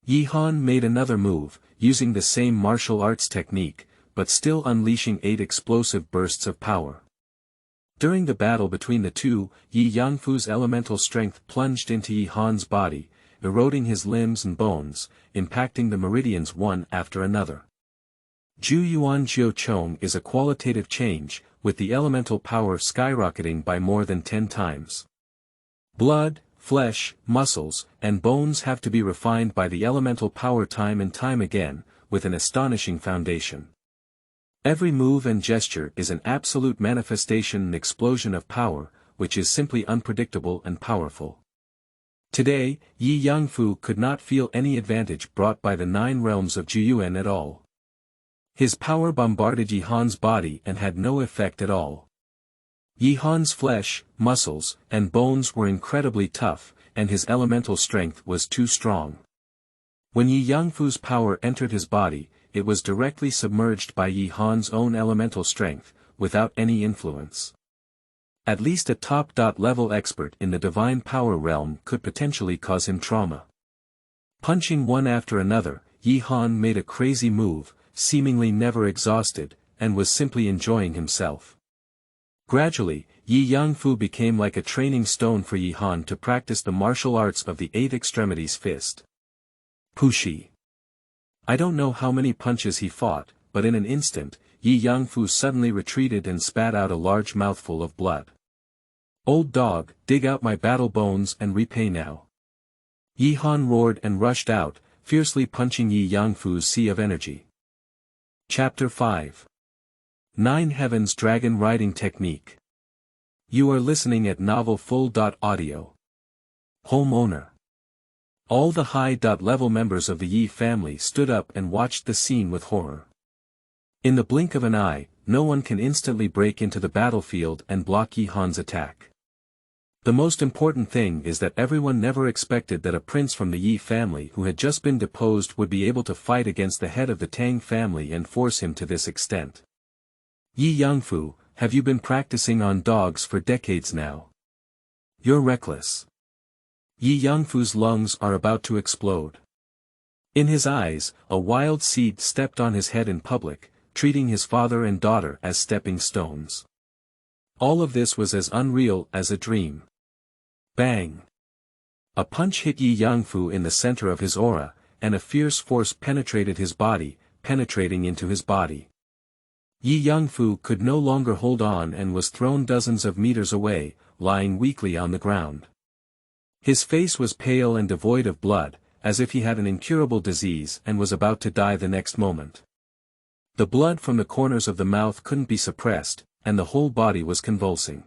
Yi Han made another move, using the same martial arts technique, but still unleashing 8 explosive bursts of power. During the battle between the two, Yi Yangfu's elemental strength plunged into Yi Han's body, eroding his limbs and bones, impacting the meridians one after another. Jiujie is a qualitative change, with the elemental power skyrocketing by more than 10 times. Blood, flesh, muscles, and bones have to be refined by the elemental power time and time again, with an astonishing foundation. Every move and gesture is an absolute manifestation and explosion of power, which is simply unpredictable and powerful. Today, Yi Yangfu could not feel any advantage brought by the 9 realms of Jiuyuan at all. His power bombarded Yi Han's body and had no effect at all. Yi Han's flesh, muscles, and bones were incredibly tough, and his elemental strength was too strong. When Yi Yangfu's power entered his body, it was directly submerged by Yi Han's own elemental strength, without any influence. At least a top-level expert in the divine power realm could potentially cause him trauma. Punching one after another, Yi Han made a crazy move, seemingly never exhausted, and was simply enjoying himself. Gradually, Yi Yangfu became like a training stone for Yi Han to practice the martial arts of the 8 extremities fist. Pushi. I don't know how many punches he fought, but in an instant, Yi Yangfu suddenly retreated and spat out a large mouthful of blood. Old dog, dig out my battle bones and repay now. Yi Han roared and rushed out, fiercely punching Yi Yangfu's sea of energy. Chapter 5. 9 Heavens Dragon Riding Technique. You are listening at novelfull.audio. Homeowner. All the high-level members of the Yi family stood up and watched the scene with horror. In the blink of an eye, no one can instantly break into the battlefield and block Yi Han's attack. The most important thing is that everyone never expected that a prince from the Yi family who had just been deposed would be able to fight against the head of the Tang family and force him to this extent. Yi Yangfu, have you been practicing on dogs for decades now? You're reckless. Yi Yangfu's lungs are about to explode. In his eyes, a wild seed stepped on his head in public, treating his father and daughter as stepping stones. All of this was as unreal as a dream. Bang! A punch hit Yi Yangfu in the center of his aura, and a fierce force penetrated his body, penetrating into his body. Yi Yangfu could no longer hold on and was thrown dozens of meters away, lying weakly on the ground. His face was pale and devoid of blood, as if he had an incurable disease and was about to die the next moment. The blood from the corners of the mouth couldn't be suppressed, and the whole body was convulsing.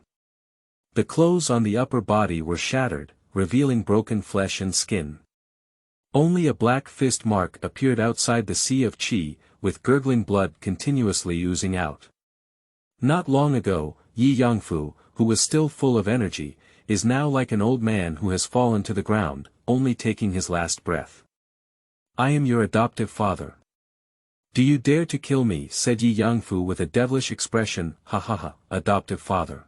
The clothes on the upper body were shattered, revealing broken flesh and skin. Only a black fist mark appeared outside the sea of qi, with gurgling blood continuously oozing out. Not long ago, Yi Yangfu, who was still full of energy, is now like an old man who has fallen to the ground, only taking his last breath. I am your adoptive father. Do you dare to kill me? Said Yi Yangfu with a devilish expression. Ha ha ha, adoptive father.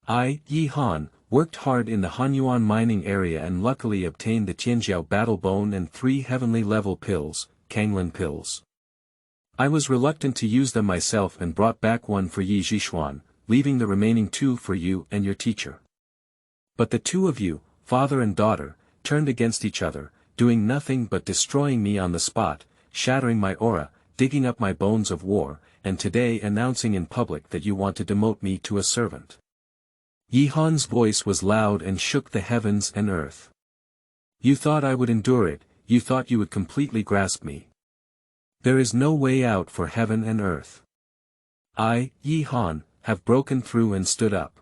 I, Yi Han, worked hard in the Hanyuan mining area and luckily obtained the Tianjiao battle bone and 3 heavenly level pills, Kanglin pills. I was reluctant to use them myself and brought back one for Yi Zhishuan, leaving the remaining 2 for you and your teacher. But the 2 of you, father and daughter, turned against each other, doing nothing but destroying me on the spot, shattering my aura, digging up my bones of war, and today announcing in public that you want to demote me to a servant. Yi Han's voice was loud and shook the heavens and earth. You thought I would endure it, you thought you would completely grasp me. There is no way out for heaven and earth. I, Yi Han, have broken through and stood up.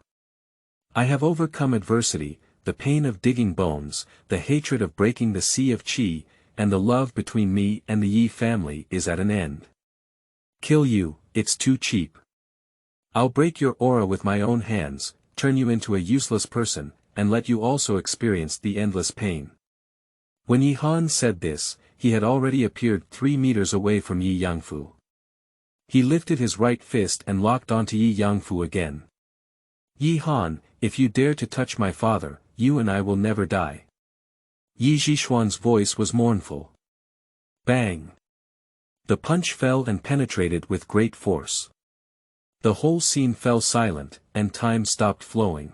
I have overcome adversity, the pain of digging bones, the hatred of breaking the sea of Qi, and the love between me and the Yi family is at an end. Kill you, it's too cheap. I'll break your aura with my own hands, turn you into a useless person, and let you also experience the endless pain. When Yi Han said this, he had already appeared 3 meters away from Yi Yangfu. He lifted his right fist and locked onto Yi Yangfu again. Yi Han, if you dare to touch my father, you and I will never die. Yi Zhishuan's voice was mournful. Bang! The punch fell and penetrated with great force. The whole scene fell silent, and time stopped flowing.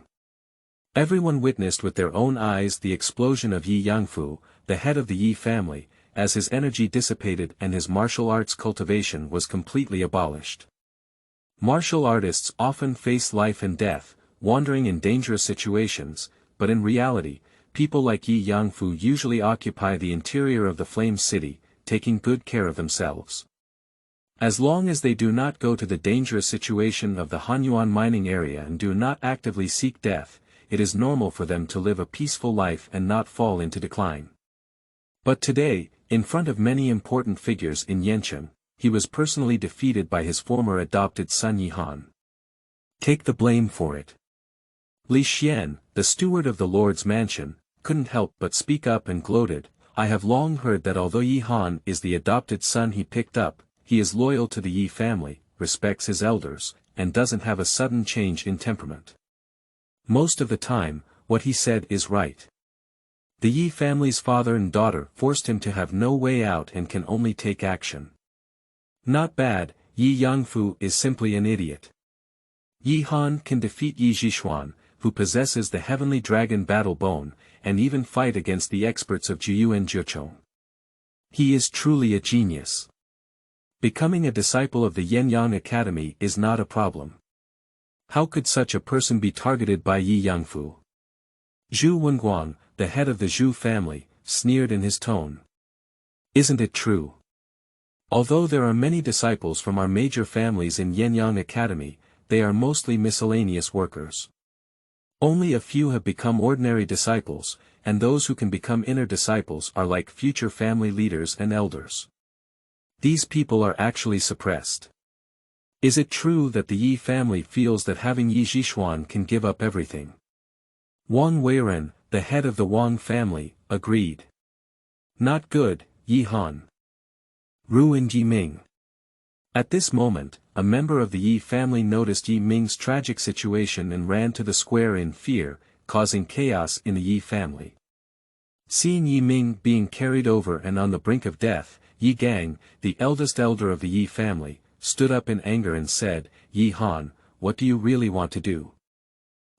Everyone witnessed with their own eyes the explosion of Yi Yangfu, the head of the Yi family, as his energy dissipated and his martial arts cultivation was completely abolished. Martial artists often face life and death, wandering in dangerous situations, but in reality, people like Yi Yangfu usually occupy the interior of the Flame City, taking good care of themselves. As long as they do not go to the dangerous situation of the Hanyuan mining area and do not actively seek death, it is normal for them to live a peaceful life and not fall into decline. But today, in front of many important figures in Yancheng, he was personally defeated by his former adopted son Yi Han. Take the blame for it. Li Xian, the steward of the Lord's mansion, couldn't help but speak up and gloated, I have long heard that although Yi Han is the adopted son he picked up, he is loyal to the Yi family, respects his elders, and doesn't have a sudden change in temperament. Most of the time, what he said is right. The Yi family's father and daughter forced him to have no way out and can only take action. Not bad, Yi Yangfu is simply an idiot. Yi Han can defeat Yi Zhishuan, who possesses the heavenly dragon battle bone, and even fight against the experts of Jiujie and Jiuchong. He is truly a genius. Becoming a disciple of the Yenyang Academy is not a problem. How could such a person be targeted by Yi Yangfu? Zhu Wenguang, the head of the Zhu family, sneered in his tone. Isn't it true? Although there are many disciples from our major families in Yenyang Academy, they are mostly miscellaneous workers. Only a few have become ordinary disciples, and those who can become inner disciples are like future family leaders and elders. These people are actually suppressed. Is it true that the Yi family feels that having Yi Zhishuan can give up everything? Wang Weiren, the head of the Wang family, agreed. Not good, Yi Han. Ruined Yi Ming. At this moment, a member of the Yi family noticed Yi Ming's tragic situation and ran to the square in fear, causing chaos in the Yi family. Seeing Yi Ming being carried over and on the brink of death, Yi Gang, the eldest elder of the Yi family, stood up in anger and said, Yi Han, what do you really want to do?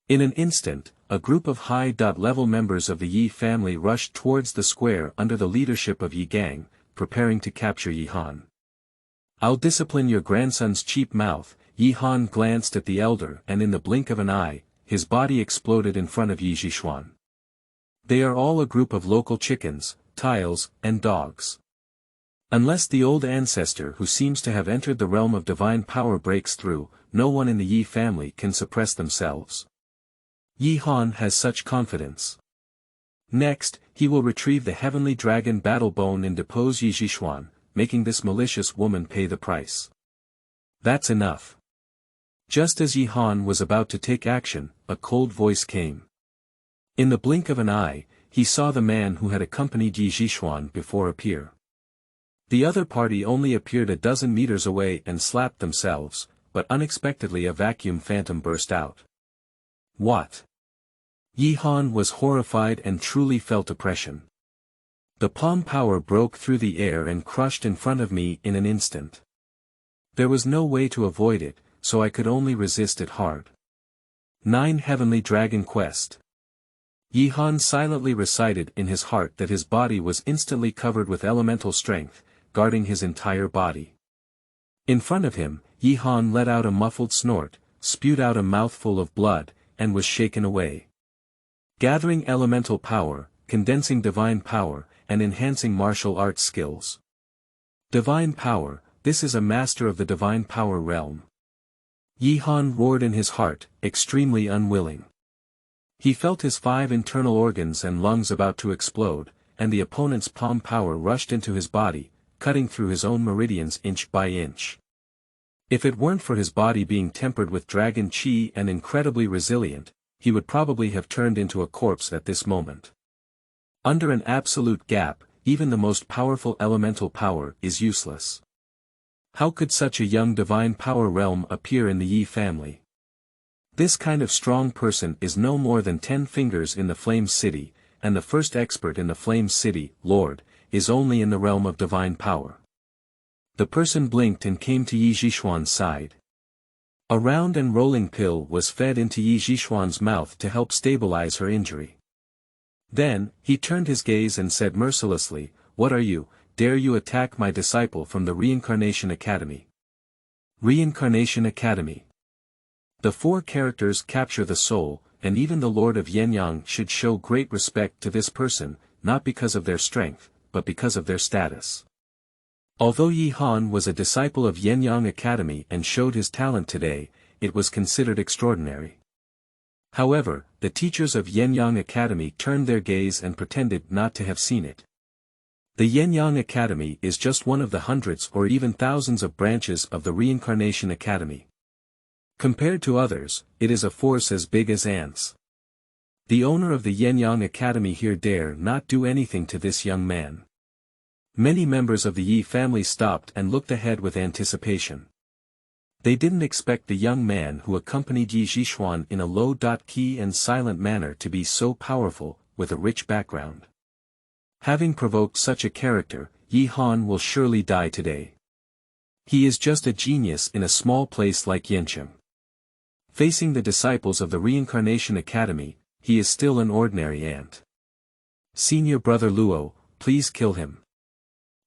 In an instant, a group of high-level members of the Yi family rushed towards the square under the leadership of Yi Gang, preparing to capture Yi Han. I'll discipline your grandson's cheap mouth. Yi Han glanced at the elder and in the blink of an eye, his body exploded in front of Yi Zhishuan. They are all a group of local chickens, tiles, and dogs. Unless the old ancestor who seems to have entered the realm of divine power breaks through, no one in the Yi family can suppress themselves. Yi Han has such confidence. Next, he will retrieve the heavenly dragon battle bone and depose Yi Zhishuan, making this malicious woman pay the price. That's enough. Just as Yi Han was about to take action, a cold voice came. In the blink of an eye, he saw the man who had accompanied Yi Zhishuan before appear. The other party only appeared a dozen meters away and slapped themselves, but unexpectedly a vacuum phantom burst out. What? Yi Han was horrified and truly felt oppression. The palm power broke through the air and crushed in front of me in an instant. There was no way to avoid it, so I could only resist it hard. 9 Heavenly Dragon Quest. Yi Han silently recited in his heart that his body was instantly covered with elemental strength, guarding his entire body. In front of him, Yi Han let out a muffled snort, spewed out a mouthful of blood, and was shaken away. Gathering elemental power, condensing divine power, and enhancing martial arts skills. Divine power, this is a master of the divine power realm. Yi Han roared in his heart, extremely unwilling. He felt his 5 internal organs and lungs about to explode, and the opponent's palm power rushed into his body, cutting through his own meridians inch by inch. If it weren't for his body being tempered with dragon chi and incredibly resilient, he would probably have turned into a corpse at this moment. Under an absolute gap, even the most powerful elemental power is useless. How could such a young divine power realm appear in the Yi family? This kind of strong person is no more than 10 fingers in the Flame City, and the first expert in the Flame City, Lord, is only in the realm of divine power. The person blinked and came to Yi Zhishuan's side. A round and rolling pill was fed into Yi Zhishuan's mouth to help stabilize her injury. Then, he turned his gaze and said mercilessly, "What are you, dare you attack my disciple from the Reincarnation Academy?" Reincarnation Academy. The 4 characters capture the soul, and even the Lord of Yenyang should show great respect to this person, not because of their strength, but because of their status. Although Yi Han was a disciple of Yenyang Academy and showed his talent today, it was considered extraordinary. However, the teachers of Yenyang Academy turned their gaze and pretended not to have seen it. The Yenyang Academy is just one of the hundreds or even thousands of branches of the Reincarnation Academy. Compared to others, it is a force as big as ants. The owner of the Yenyang Academy here dare not do anything to this young man. Many members of the Yi family stopped and looked ahead with anticipation. They didn't expect the young man who accompanied Yi Zhishuan in a low-key and silent manner to be so powerful, with a rich background. Having provoked such a character, Yi Han will surely die today. He is just a genius in a small place like Yancheng. Facing the disciples of the Reincarnation Academy, he is still an ordinary ant. Senior brother Luo, please kill him.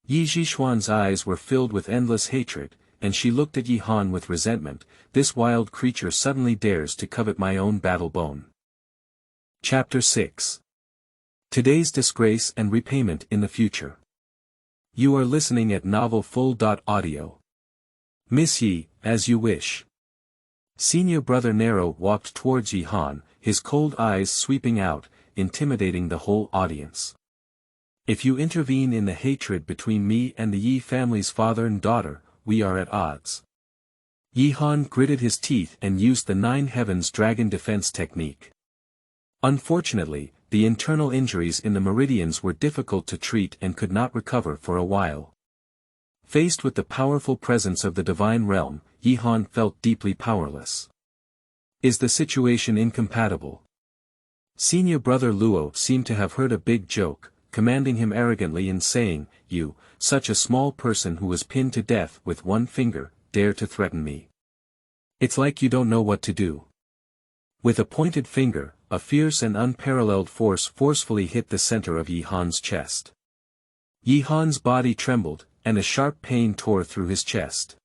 Yi Zhishuan's eyes were filled with endless hatred, and she looked at Yi Han with resentment. This wild creature suddenly dares to covet my own battle bone. Chapter 6. Today's Disgrace and Repayment in the Future. You are listening at novelfull.audio. Miss Yi, as you wish. Senior brother Nero walked towards Yi Han, his cold eyes sweeping out, intimidating the whole audience. If you intervene in the hatred between me and the Yi family's father and daughter, we are at odds. Yi Han gritted his teeth and used the 9 Heavens Dragon Defense technique. Unfortunately, the internal injuries in the meridians were difficult to treat and could not recover for a while. Faced with the powerful presence of the divine realm, Yi Han felt deeply powerless. Is the situation incompatible? Senior brother Luo seemed to have heard a big joke, commanding him arrogantly and saying, "You, such a small person who was pinned to death with 1 finger, dare to threaten me. It's like you don't know what to do." With a pointed finger, a fierce and unparalleled force forcefully hit the center of Yi Han's chest. Yi Han's body trembled, and a sharp pain tore through his chest.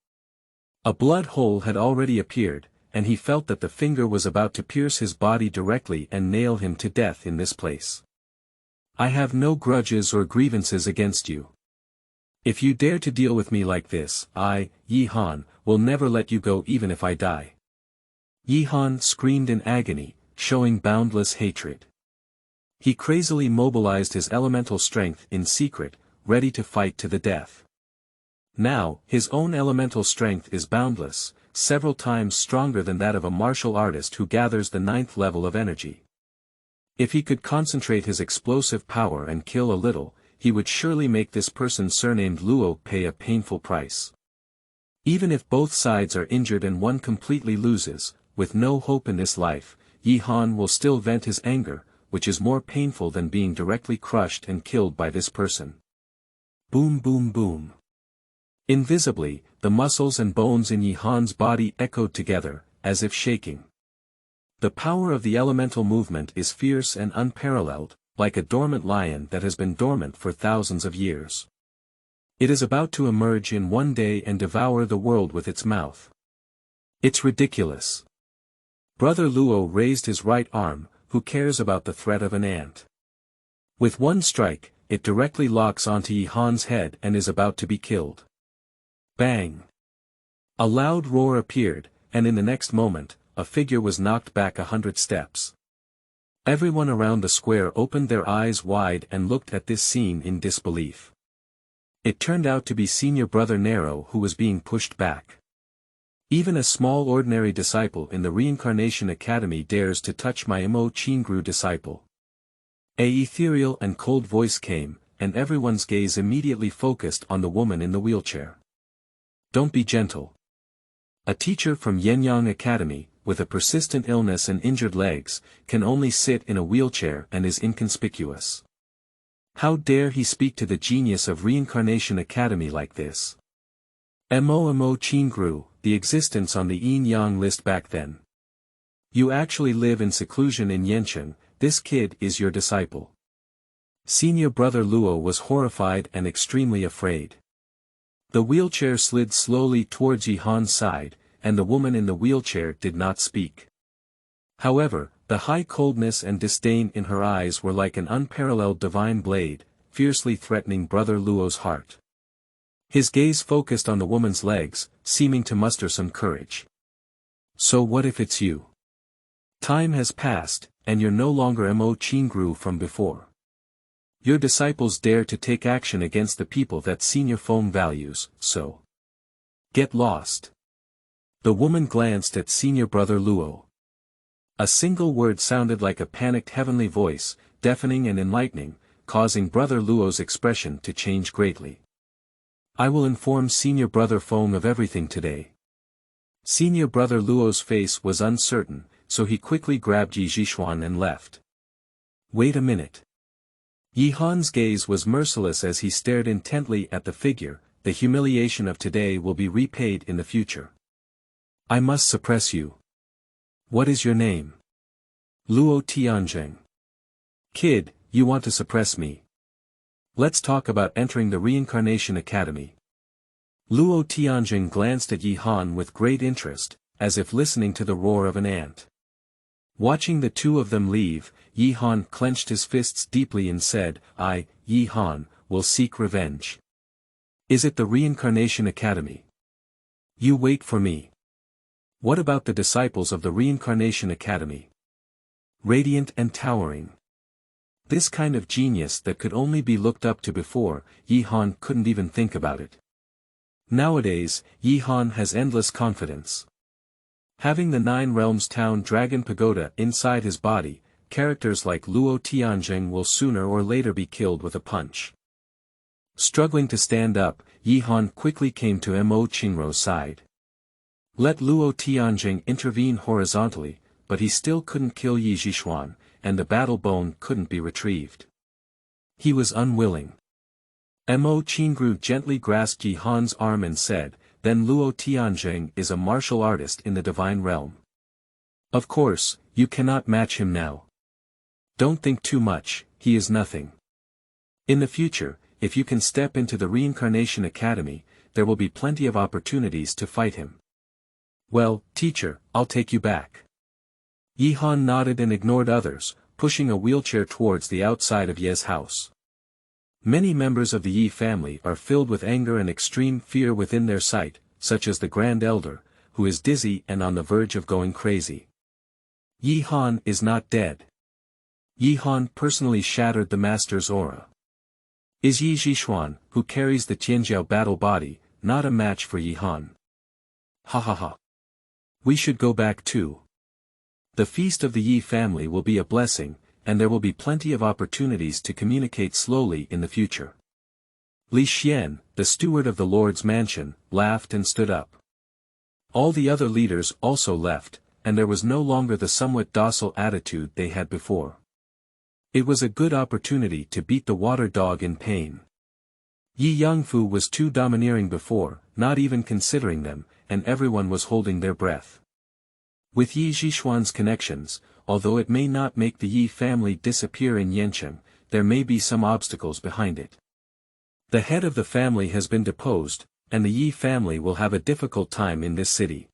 A blood hole had already appeared, and he felt that the finger was about to pierce his body directly and nail him to death in this place. I have no grudges or grievances against you. If you dare to deal with me like this, I, Yi Han, will never let you go even if I die. Yi Han screamed in agony, showing boundless hatred. He crazily mobilized his elemental strength in secret, ready to fight to the death. Now, his own elemental strength is boundless, several times stronger than that of a martial artist who gathers the 9th level of energy. If he could concentrate his explosive power and kill a little, he would surely make this person surnamed Luo pay a painful price. Even if both sides are injured and one completely loses, with no hope in this life, Yi Han will still vent his anger, which is more painful than being directly crushed and killed by this person. Boom boom boom. Invisibly, the muscles and bones in Yi Han's body echoed together, as if shaking. The power of the elemental movement is fierce and unparalleled, like a dormant lion that has been dormant for thousands of years. It is about to emerge in one day and devour the world with its mouth. It's ridiculous. Brother Luo raised his right arm, who cares about the threat of an ant. With one strike, it directly locks onto Yi Han's head and is about to be killed. Bang! A loud roar appeared, and in the next moment, a figure was knocked back 100 steps. Everyone around the square opened their eyes wide and looked at this scene in disbelief. It turned out to be senior brother Nero who was being pushed back. Even a small ordinary disciple in the Reincarnation Academy dares to touch my Qingrou disciple. A ethereal and cold voice came, and everyone's gaze immediately focused on the woman in the wheelchair. Don't be gentle. A teacher from Yenyang Academy, with a persistent illness and injured legs, can only sit in a wheelchair and is inconspicuous. How dare he speak to the genius of Reincarnation Academy like this? Qingrou, the existence on the yin-yang list back then. You actually live in seclusion in Yancheng, this kid is your disciple. Senior brother Luo was horrified and extremely afraid. The wheelchair slid slowly towards Yi Han's side, and the woman in the wheelchair did not speak. However, the high coldness and disdain in her eyes were like an unparalleled divine blade, fiercely threatening brother Luo's heart. His gaze focused on the woman's legs, seeming to muster some courage. So what if it's you? Time has passed, and you're no longer Qingrou from before. Your disciples dare to take action against the people that Senior Feng values, so get lost. The woman glanced at senior brother Luo. A single word sounded like a panicked heavenly voice, deafening and enlightening, causing brother Luo's expression to change greatly. I will inform senior brother Feng of everything today. Senior brother Luo's face was uncertain, so he quickly grabbed Yi Zhishuan and left. Wait a minute. Yi Han's gaze was merciless as he stared intently at the figure. The humiliation of today will be repaid in the future. I must suppress you. What is your name? Luo Tianjing. Kid, you want to suppress me. Let's talk about entering the Reincarnation Academy. Luo Tianjing glanced at Yi Han with great interest, as if listening to the roar of an ant. Watching the two of them leave, Yi Han clenched his fists deeply and said, I, Yi Han, will seek revenge. Is it the Reincarnation Academy? You wait for me. What about the disciples of the Reincarnation Academy? Radiant and towering. This kind of genius that could only be looked up to before, Yi Han couldn't even think about it. Nowadays, Yi Han has endless confidence. Having the 9 Realms Town Dragon Pagoda inside his body, characters like Luo Tianjing will sooner or later be killed with a punch. Struggling to stand up, Yi Han quickly came to Qingrou's side. Let Luo Tianjing intervene horizontally, but he still couldn't kill Yi Zhishuan, and the battle bone couldn't be retrieved. He was unwilling. Qingrou gently grasped Yi Han's arm and said, then Luo Tianjing is a martial artist in the divine realm. Of course, you cannot match him now. Don't think too much, he is nothing. In the future, if you can step into the Reincarnation Academy, there will be plenty of opportunities to fight him. Well, teacher, I'll take you back. Yi Han nodded and ignored others, pushing a wheelchair towards the outside of Ye's house. Many members of the Yi family are filled with anger and extreme fear within their sight, such as the Grand Elder, who is dizzy and on the verge of going crazy. Yi Han is not dead. Yi Han personally shattered the master's aura. Is Yi Zhishuan, who carries the Tianjiao battle body, not a match for Yi Han? Ha ha ha. We should go back too. The feast of the Yi family will be a blessing, and there will be plenty of opportunities to communicate slowly in the future. Li Xian, the steward of the Lord's mansion, laughed and stood up. All the other leaders also left, and there was no longer the somewhat docile attitude they had before. It was a good opportunity to beat the water dog in pain. Yi Yangfu was too domineering before, not even considering them, and everyone was holding their breath. With Yi Zhishuan's connections, although it may not make the Yi family disappear in Yancheng, there may be some obstacles behind it. The head of the family has been deposed, and the Yi family will have a difficult time in this city.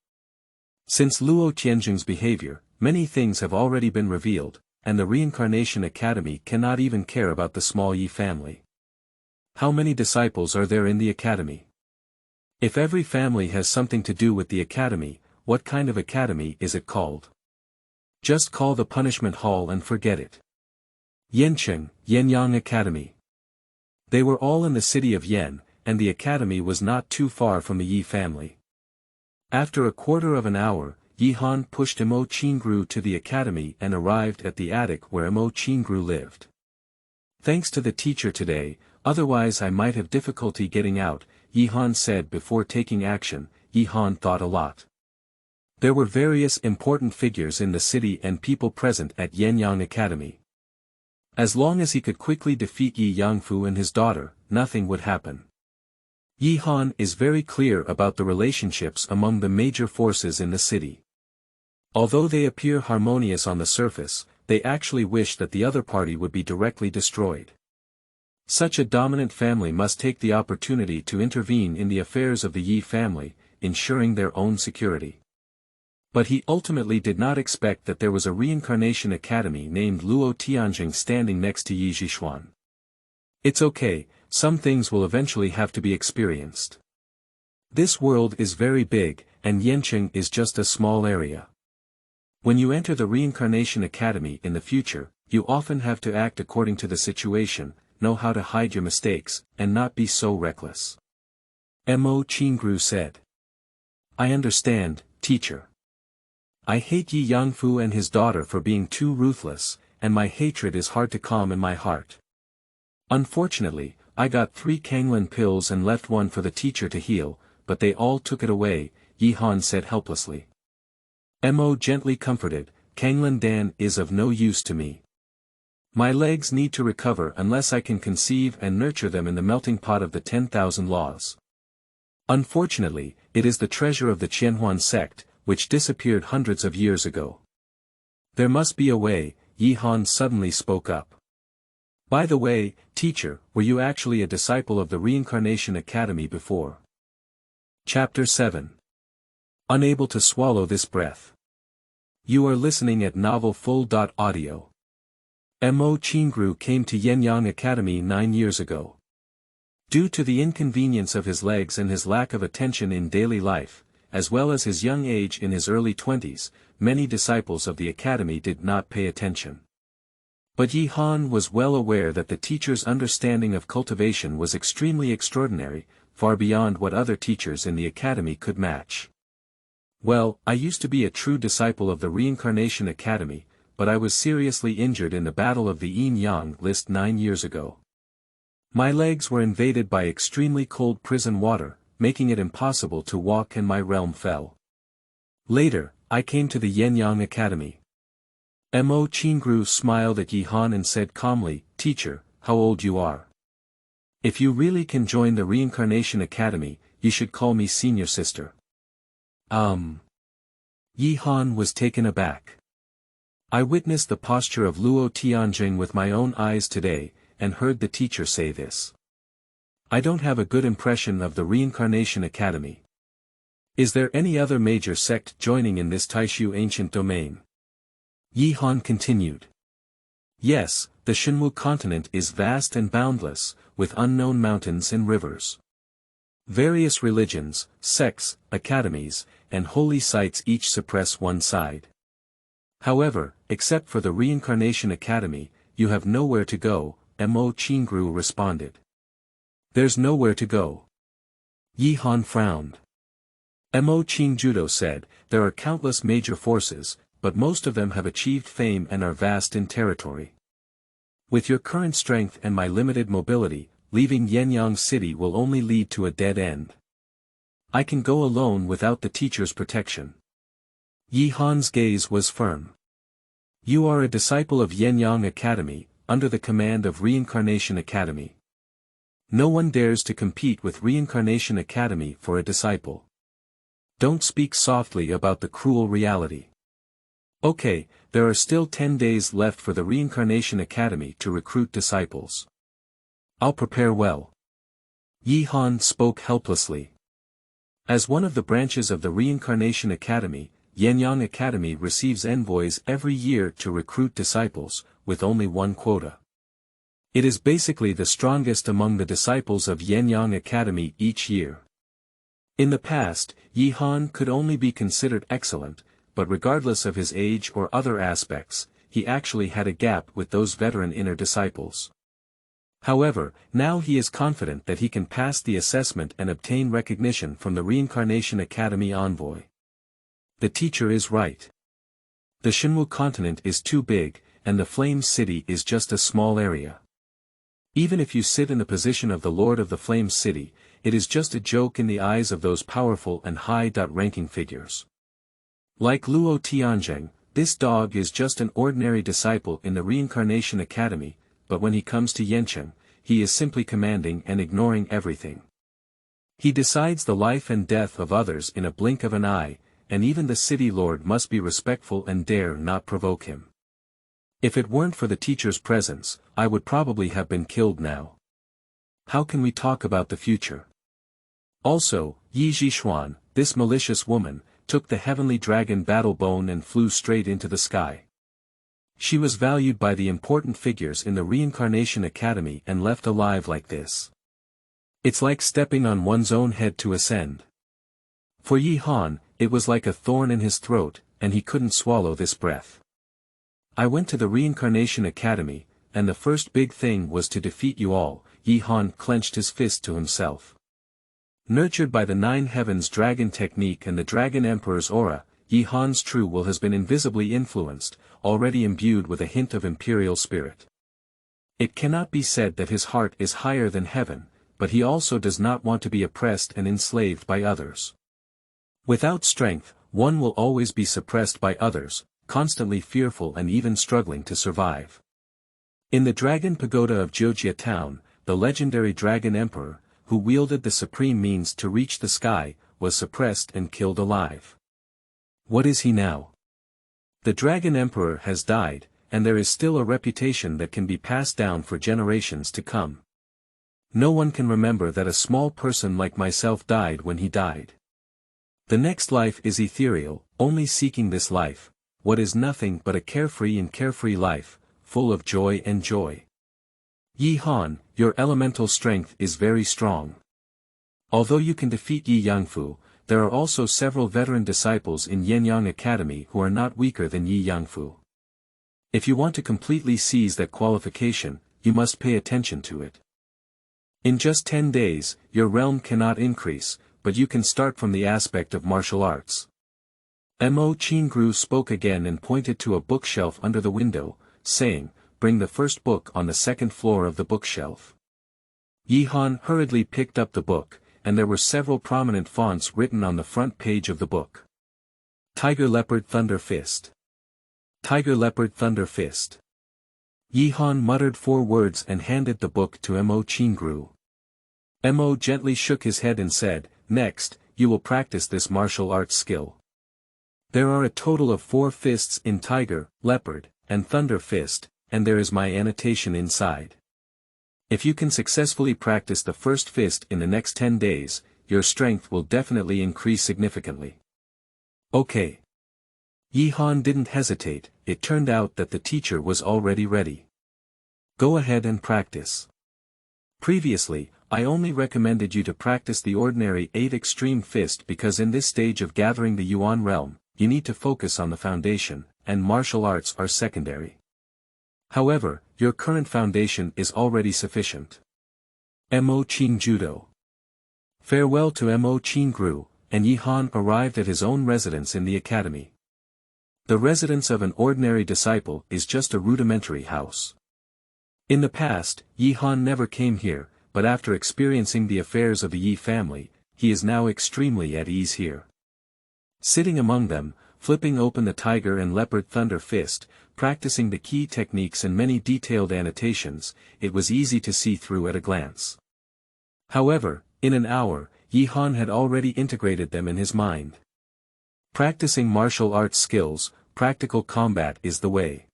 Since Luo Tianjing's behavior, many things have already been revealed, and the Reincarnation Academy cannot even care about the small Yi family. How many disciples are there in the academy? If every family has something to do with the academy, what kind of academy is it called? Just call the punishment hall and forget it. Yancheng, Yenyang Academy. They were all in the city of Yen, and the academy was not too far from the Yi family. After a quarter of an hour, Yi Han pushed Imo Qingrou to the academy and arrived at the attic where Imo Qingrou lived. Thanks to the teacher today, otherwise I might have difficulty getting out, Yi Han said before taking action. Yi Han thought a lot. There were various important figures in the city and people present at Yenyang Academy. As long as he could quickly defeat Yi Yangfu and his daughter, nothing would happen. Yi Han is very clear about the relationships among the major forces in the city. Although they appear harmonious on the surface, they actually wish that the other party would be directly destroyed. Such a dominant family must take the opportunity to intervene in the affairs of the Yi family, ensuring their own security. But he ultimately did not expect that there was a reincarnation academy named Luo Tianjing standing next to Yi Zhishuan. It's okay, some things will eventually have to be experienced. This world is very big, and Yancheng is just a small area. When you enter the reincarnation academy in the future, you often have to act according to the situation, know how to hide your mistakes, and not be so reckless. Imo Qingrou said. I understand, teacher. I hate Yi Yangfu and his daughter for being too ruthless, and my hatred is hard to calm in my heart. Unfortunately, I got 3 Kanglin pills and left one for the teacher to heal, but they all took it away, Yi Han said helplessly. Mo gently comforted, Kanglin Dan is of no use to me. My legs need to recover unless I can conceive and nurture them in the melting pot of the 10,000 laws. Unfortunately, it is the treasure of the Qianhuan sect, which disappeared hundreds of years ago. There must be a way, Yi Han suddenly spoke up. By the way, teacher, were you actually a disciple of the Reincarnation Academy before? Chapter 7. Unable to swallow this breath. You are listening at novelfull.audio. Mo Qingrou came to Yenyang Academy 9 years ago. Due to the inconvenience of his legs and his lack of attention in daily life, as well as his young age in his early 20s, many disciples of the academy did not pay attention. But Yi Han was well aware that the teacher's understanding of cultivation was extremely extraordinary, far beyond what other teachers in the academy could match. Well, I used to be a true disciple of the Reincarnation Academy, but I was seriously injured in the Battle of the Yin-Yang List 9 years ago. My legs were invaded by extremely cold prison water, making it impossible to walk, and my realm fell. Later, I came to the Yenyang Academy. Mo Qingrou smiled at Yi Han and said calmly, Teacher, how old you are? If you really can join the Reincarnation Academy, you should call me senior sister. Yi Han was taken aback. I witnessed the posture of Luo Tianjing with my own eyes today, and heard the teacher say this. I don't have a good impression of the Reincarnation Academy. Is there any other major sect joining in this Taishu ancient domain? Yi Han continued. Yes, the Shenwu continent is vast and boundless, with unknown mountains and rivers. Various religions, sects, academies, and holy sites each suppress one side. However, except for the Reincarnation Academy, you have nowhere to go, Mo Qingrou responded. There's nowhere to go. Yi Han frowned. Mo Qingjudo said, there are countless major forces, but most of them have achieved fame and are vast in territory. With your current strength and my limited mobility, leaving Yenyang City will only lead to a dead end. I can go alone without the teacher's protection. Yi Han's gaze was firm. You are a disciple of Yenyang Academy, under the command of Reincarnation Academy. No one dares to compete with Reincarnation Academy for a disciple. Don't speak softly about the cruel reality. Okay, there are still 10 days left for the Reincarnation Academy to recruit disciples. I'll prepare well. Yi Han spoke helplessly. As one of the branches of the Reincarnation Academy, Yanyang Academy receives envoys every year to recruit disciples, with only one quota. It is basically the strongest among the disciples of Yanyang Academy each year. In the past, Yi Han could only be considered excellent, but regardless of his age or other aspects, he actually had a gap with those veteran inner disciples. However, now he is confident that he can pass the assessment and obtain recognition from the Reincarnation Academy envoy. The teacher is right. The Qingrou continent is too big, and the Flame City is just a small area. Even if you sit in the position of the Lord of the Flame City, it is just a joke in the eyes of those powerful and high-ranking figures. Like Luo Tianzheng, this dog is just an ordinary disciple in the Reincarnation Academy, but when he comes to Yancheng, he is simply commanding and ignoring everything. He decides the life and death of others in a blink of an eye, and even the city lord must be respectful and dare not provoke him. If it weren't for the teacher's presence, I would probably have been killed now. How can we talk about the future? Also, Yi Zhishuan, this malicious woman, took the heavenly dragon battle bone and flew straight into the sky. She was valued by the important figures in the Reincarnation Academy and left alive like this. It's like stepping on one's own head to ascend. For Yi Han, it was like a thorn in his throat, and he couldn't swallow this breath. I went to the Reincarnation Academy, and the first big thing was to defeat you all. Yi Han clenched his fist to himself. Nurtured by the Nine Heavens dragon technique and the Dragon Emperor's aura, Yi Han's true will has been invisibly influenced, already imbued with a hint of imperial spirit. It cannot be said that his heart is higher than heaven, but he also does not want to be oppressed and enslaved by others. Without strength, one will always be suppressed by others, constantly fearful and even struggling to survive. In the Dragon Pagoda of Jiujie town, the legendary Dragon Emperor, who wielded the supreme means to reach the sky, was suppressed and killed alive. What is he now? The Dragon Emperor has died, and there is still a reputation that can be passed down for generations to come. No one can remember that a small person like myself died when he died. The next life is ethereal, only seeking this life, what is nothing but a carefree and carefree life, full of joy and joy. Yi Han, your elemental strength is very strong. Although you can defeat Yi Yangfu, there are also several veteran disciples in Yanyang Academy who are not weaker than Yi Yangfu. If you want to completely seize that qualification, you must pay attention to it. In just 10 days, your realm cannot increase, but you can start from the aspect of martial arts. Mo Qingrou spoke again and pointed to a bookshelf under the window, saying, "Bring the first book on the second floor of the bookshelf." Yi Han hurriedly picked up the book, and there were several prominent fonts written on the front page of the book. Tiger Leopard Thunder Fist. Tiger Leopard Thunder Fist. Yi Han muttered 4 words and handed the book to Mo Qingrou. Mo gently shook his head and said, "Next, you will practice this martial arts skill. There are a total of 4 fists in Tiger, Leopard, and Thunder Fist, and there is my annotation inside. If you can successfully practice the first fist in the next 10 days, your strength will definitely increase significantly." Okay. Yi Han didn't hesitate. It turned out that the teacher was already ready. Go ahead and practice. Previously, I only recommended you to practice the ordinary 8 extreme fist because in this stage of gathering the Yuan realm, you need to focus on the foundation, and martial arts are secondary. However, your current foundation is already sufficient. Mo Qing Judo. Farewell to Mo Qingrou, and Yi Han arrived at his own residence in the academy. The residence of an ordinary disciple is just a rudimentary house. In the past, Yi Han never came here, but after experiencing the affairs of the Yi family, he is now extremely at ease here. Sitting among them, flipping open the Tiger and Leopard Thunder Fist, practicing the key techniques and many detailed annotations, it was easy to see through at a glance. However, in an hour, Yi Han had already integrated them in his mind. Practicing martial arts skills, practical combat is the way.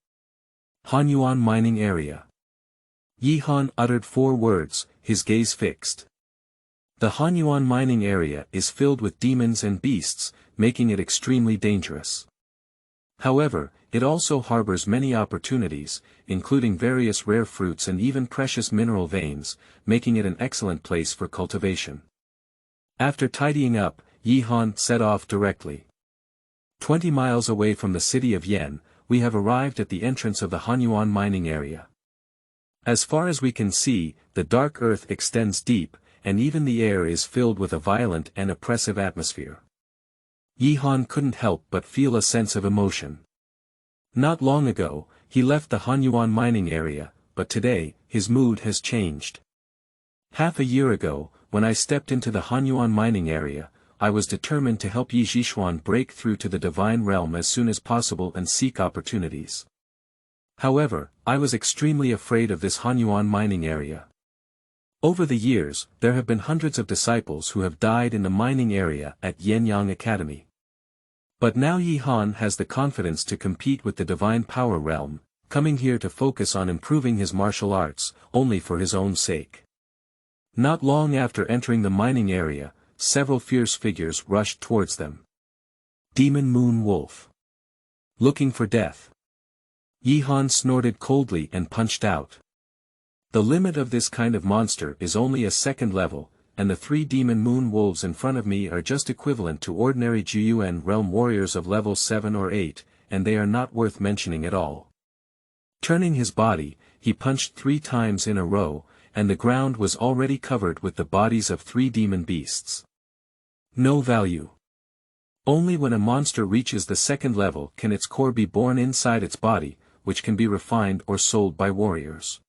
Hanyuan Mining Area. Yi Han uttered 4 words, his gaze fixed. The Hanyuan Mining Area is filled with demons and beasts, making it extremely dangerous. However, it also harbors many opportunities, including various rare fruits and even precious mineral veins, making it an excellent place for cultivation. After tidying up, Yi Han set off directly. 20 miles away from the city of Yen, we have arrived at the entrance of the Hanyuan mining area. As far as we can see, the dark earth extends deep, and even the air is filled with a violent and oppressive atmosphere. Yi Han couldn't help but feel a sense of emotion. Not long ago, he left the Hanyuan mining area, but today, his mood has changed. Half a year ago, when I stepped into the Hanyuan mining area, I was determined to help Yi Zhishuan break through to the divine realm as soon as possible and seek opportunities. However, I was extremely afraid of this Hanyuan mining area. Over the years, there have been hundreds of disciples who have died in the mining area at Yenyang Academy. But now Yi Han has the confidence to compete with the divine power realm, coming here to focus on improving his martial arts, only for his own sake. Not long after entering the mining area, several fierce figures rushed towards them. Demon Moon Wolf. Looking for death. Yi Han snorted coldly and punched out. The limit of this kind of monster is only a second level, and the 3 demon moon wolves in front of me are just equivalent to ordinary Jiuyuan realm warriors of level 7 or 8, and they are not worth mentioning at all. Turning his body, he punched 3 times in a row, and the ground was already covered with the bodies of 3 demon beasts. No value. Only when a monster reaches the second level can its core be born inside its body, which can be refined or sold by warriors.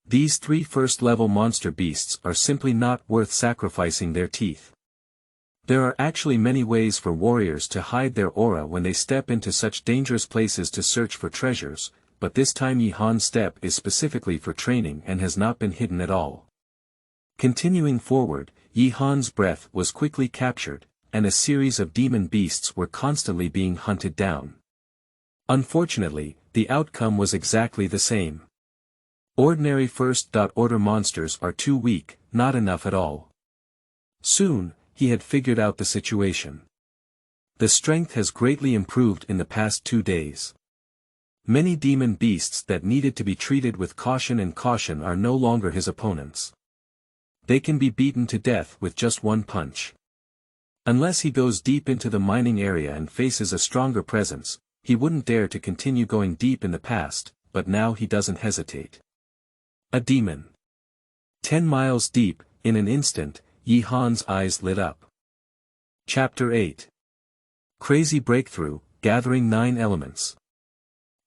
These 3 first-level monster beasts are simply not worth sacrificing their teeth. There are actually many ways for warriors to hide their aura when they step into such dangerous places to search for treasures, but this time Yi Han's step is specifically for training and has not been hidden at all. Continuing forward, Yi Han's breath was quickly captured, and a series of demon beasts were constantly being hunted down. Unfortunately, the outcome was exactly the same. Ordinary first-order monsters are too weak, not enough at all. Soon, he had figured out the situation. The strength has greatly improved in the past 2 days. Many demon beasts that needed to be treated with caution are no longer his opponents. They can be beaten to death with just 1 punch. Unless he goes deep into the mining area and faces a stronger presence, he wouldn't dare to continue going deep in the past, but now he doesn't hesitate. A demon. 10 miles deep, in an instant, Yi Han's eyes lit up. Chapter 8. Crazy Breakthrough, Gathering 9 Elements.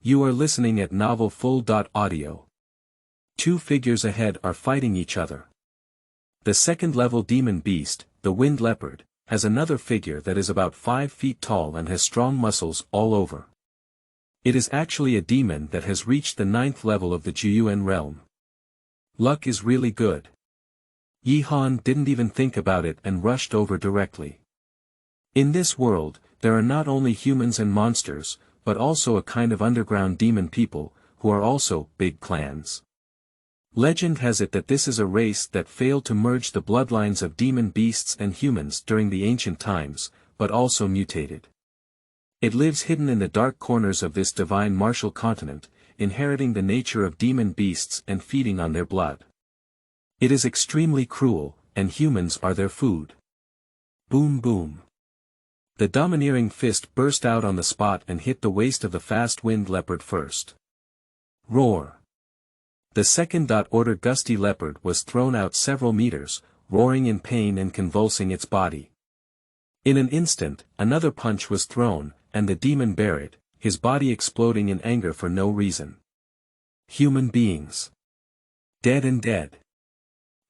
You are listening at Novel Full.audio. 2 figures ahead are fighting each other. The second-level demon beast, the Wind Leopard, has another figure that is about 5 feet tall and has strong muscles all over. It is actually a demon that has reached the 9th level of the Jiuyuan realm. Luck is really good. Yi Han didn't even think about it and rushed over directly. In this world, there are not only humans and monsters, but also a kind of underground demon people, who are also big clans. Legend has it that this is a race that failed to merge the bloodlines of demon beasts and humans during the ancient times, but also mutated. It lives hidden in the dark corners of this divine martial continent, inheriting the nature of demon beasts and feeding on their blood. It is extremely cruel, and humans are their food. Boom boom. The domineering fist burst out on the spot and hit the waist of the fast-wind leopard first. Roar. The second-order gusty leopard was thrown out several meters, roaring in pain and convulsing its body. In an instant, another punch was thrown, and the demon buried, his body exploding in anger for no reason. Human beings. Dead and dead.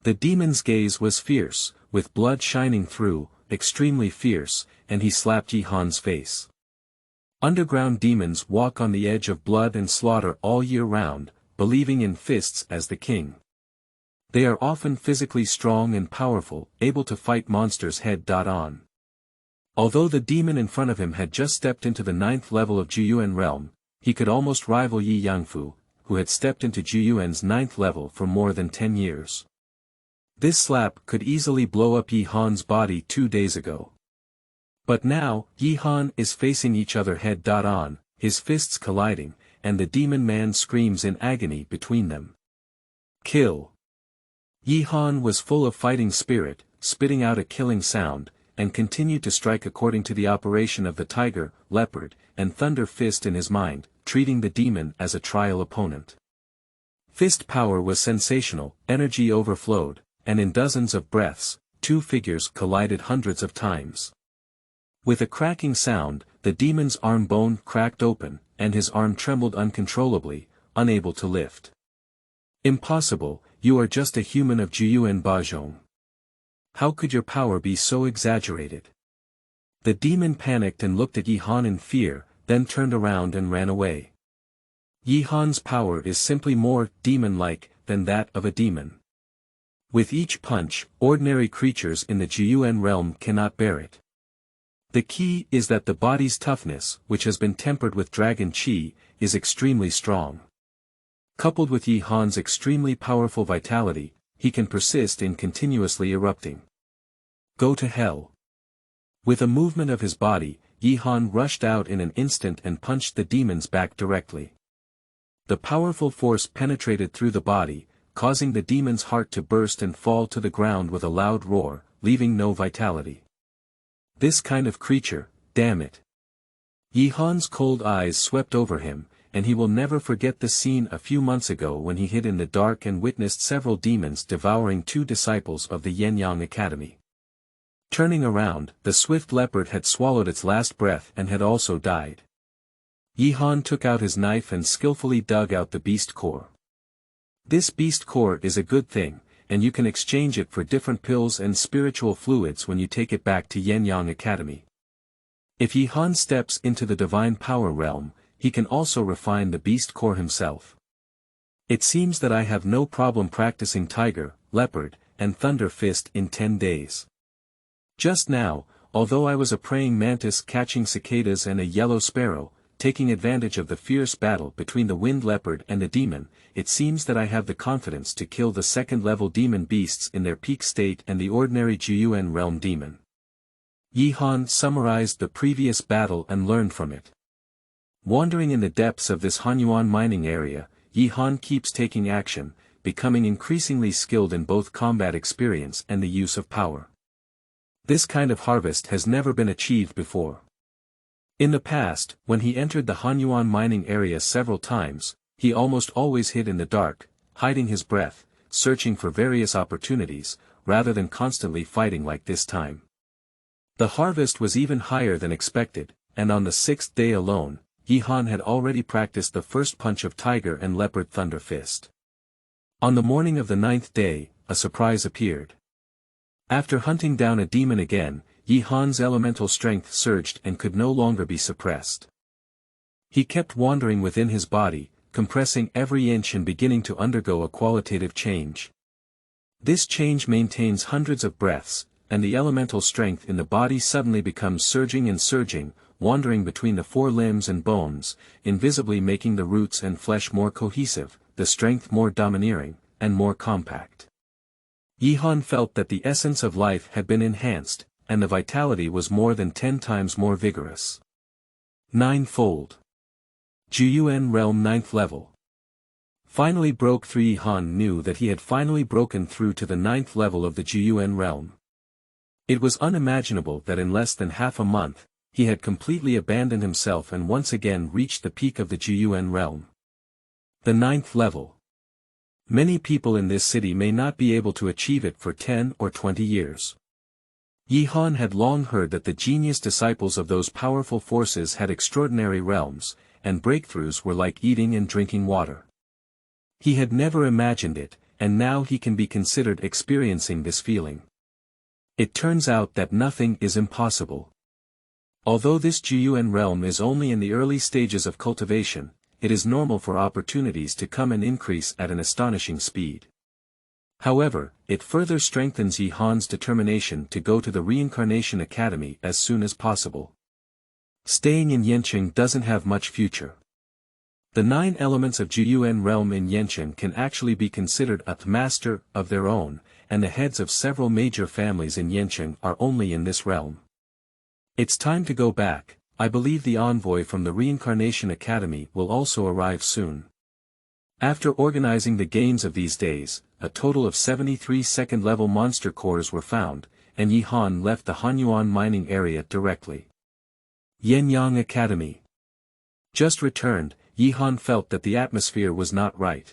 The demon's gaze was fierce, with blood shining through, extremely fierce, and he slapped Yi Han's face. Underground demons walk on the edge of blood and slaughter all year round, believing in fists as the king. They are often physically strong and powerful, able to fight monsters head-on. Although the demon in front of him had just stepped into the 9th level of Jiuyuan realm, he could almost rival Yi Yangfu, who had stepped into Jiuyuan's 9th level for more than 10 years. This slap could easily blow up Yi Han's body 2 days ago. But now, Yi-Han is facing each other head-on, his fists colliding, and the demon man screams in agony between them. Kill! Yi-Han was full of fighting spirit, spitting out a killing sound, and continued to strike according to the operation of the tiger, leopard, and thunder fist in his mind, treating the demon as a trial opponent. Fist power was sensational, energy overflowed, and in dozens of breaths, two figures collided hundreds of times. With a cracking sound, the demon's arm bone cracked open, and his arm trembled uncontrollably, unable to lift. Impossible, you are just a human of Jiujie Bajong. How could your power be so exaggerated? The demon panicked and looked at Yi-Han in fear, then turned around and ran away. Yi-Han's power is simply more demon-like than that of a demon. With each punch, ordinary creatures in the Jiujie realm cannot bear it. The key is that the body's toughness, which has been tempered with dragon qi, is extremely strong. Coupled with Yi-Han's extremely powerful vitality, he can persist in continuously erupting. Go to hell. With a movement of his body, Yi-Han rushed out in an instant and punched the demon's back directly. The powerful force penetrated through the body, causing the demon's heart to burst and fall to the ground with a loud roar, leaving no vitality. This kind of creature, damn it. Yi-Han's cold eyes swept over him, and he will never forget the scene a few months ago when he hid in the dark and witnessed several demons devouring two disciples of the Yenyang Academy. Turning around, the swift leopard had swallowed its last breath and had also died. Yi-Han took out his knife and skillfully dug out the beast core. This beast core is a good thing, and you can exchange it for different pills and spiritual fluids when you take it back to Yenyang Academy. If Yi-Han steps into the divine power realm, he can also refine the beast core himself. It seems that I have no problem practicing tiger, leopard, and thunder fist in 10 days. Just now, although I was a praying mantis catching cicadas and a yellow sparrow, taking advantage of the fierce battle between the wind leopard and the demon, it seems that I have the confidence to kill the second-level demon beasts in their peak state and the ordinary Jiujie realm demon. Yi-Han summarized the previous battle and learned from it. Wandering in the depths of this Hanyuan mining area, Yi-Han keeps taking action, becoming increasingly skilled in both combat experience and the use of power. This kind of harvest has never been achieved before. In the past, when he entered the Hanyuan mining area several times, he almost always hid in the dark, hiding his breath, searching for various opportunities, rather than constantly fighting like this time. The harvest was even higher than expected, and on the 6th day alone, Yi-Han had already practiced the first punch of tiger and leopard thunder fist. On the morning of the 9th day, a surprise appeared. After hunting down a demon again, Yi-Han's elemental strength surged and could no longer be suppressed. He kept wandering within his body, compressing every inch and beginning to undergo a qualitative change. This change maintains hundreds of breaths, and the elemental strength in the body suddenly becomes surging and surging, wandering between the four limbs and bones, invisibly making the roots and flesh more cohesive, the strength more domineering, and more compact. Yi-Han felt that the essence of life had been enhanced, and the vitality was more than 10 times more vigorous. Ninefold. Jiujie realm 9th level. Finally broke through. Yi-Han knew that he had finally broken through to the 9th level of the Jiujie realm. It was unimaginable that in less than half a month, he had completely abandoned himself and once again reached the peak of the Jiujie realm. The 9th level. Many people in this city may not be able to achieve it for 10 or 20 years. Yi-Han had long heard that the genius disciples of those powerful forces had extraordinary realms, and breakthroughs were like eating and drinking water. He had never imagined it, and now he can be considered experiencing this feeling. It turns out that nothing is impossible. Although this Jiujie realm is only in the early stages of cultivation, it is normal for opportunities to come and increase at an astonishing speed. However, it further strengthens Yi-Han's determination to go to the Reincarnation Academy as soon as possible. Staying in Yanqing doesn't have much future. The 9 elements of Jiujie realm in Yanqing can actually be considered a master of their own, and the heads of several major families in Yanqing are only in this realm. It's time to go back. I believe the envoy from the Reincarnation Academy will also arrive soon. After organizing the gains of these days, a total of 73 second-level monster cores were found, and Yi Han left the Hanyuan mining area directly. Yenyang Academy. Just returned, Yi Han felt that the atmosphere was not right.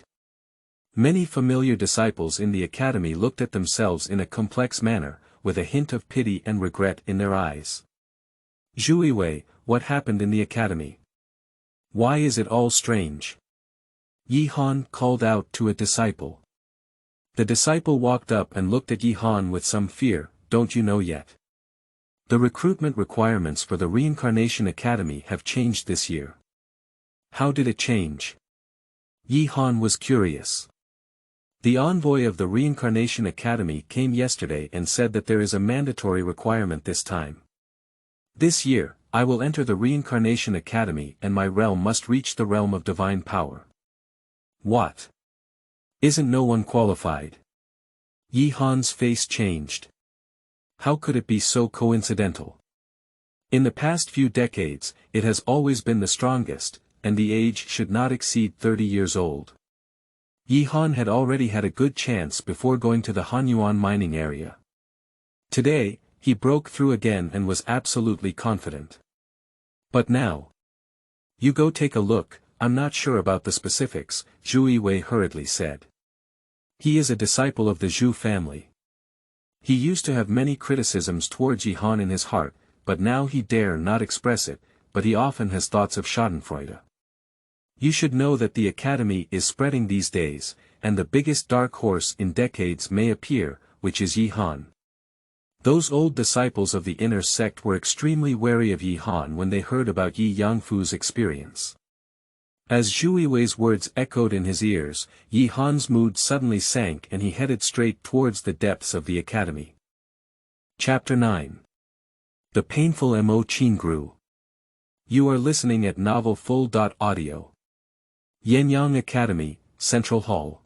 Many familiar disciples in the academy looked at themselves in a complex manner, with a hint of pity and regret in their eyes. Jiujie, what happened in the academy? Why is it all strange? Yi Han called out to a disciple. The disciple walked up and looked at Yi Han with some fear. Don't you know yet? The recruitment requirements for the Reincarnation Academy have changed this year. How did it change? Yi Han was curious. The envoy of the Reincarnation Academy came yesterday and said that there is a mandatory requirement this time. This year, I will enter the Reincarnation Academy and my realm must reach the realm of divine power. What? Isn't no one qualified? Yi Han's face changed. How could it be so coincidental? In the past few decades, it has always been the strongest, and the age should not exceed 30 years old. Yi Han had already had a good chance before going to the Hanyuan mining area. Today, he broke through again and was absolutely confident. But now, you go take a look. I'm not sure about the specifics, Jiujie hurriedly said. He is a disciple of the Zhu family. He used to have many criticisms towards Yi Han in his heart, but now he dare not express it, but he often has thoughts of schadenfreude. You should know that the academy is spreading these days, and the biggest dark horse in decades may appear, which is Yi Han. Those old disciples of the inner sect were extremely wary of Yi Han when they heard about Yi Yangfu's experience. As Jiujie's words echoed in his ears, Yi Han's mood suddenly sank and he headed straight towards the depths of the academy. Chapter 9. The Painful Mo Qingrou. You are listening at novelfull.audio. Yenyang Academy, Central Hall.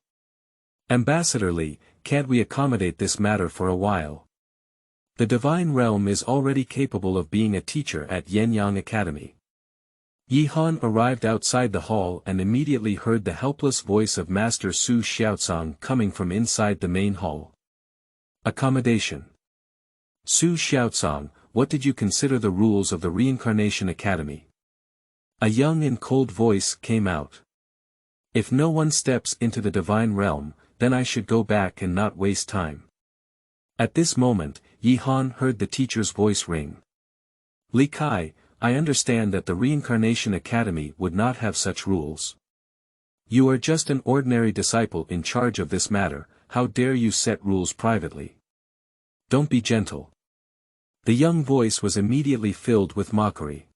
Ambassador Li, can't we accommodate this matter for a while? The Divine Realm is already capable of being a teacher at Yenyang Academy. Yi Han arrived outside the hall and immediately heard the helpless voice of Master Su Xiaocang coming from inside the main hall. Accommodation. Su Xiaocang, what did you consider the rules of the Reincarnation Academy? A young and cold voice came out. If no one steps into the Divine Realm, then I should go back and not waste time. At this moment, Yi Han heard the teacher's voice ring. Li Kai, I understand that the Reincarnation Academy would not have such rules. You are just an ordinary disciple in charge of this matter, how dare you set rules privately? Don't be gentle. The young voice was immediately filled with mockery.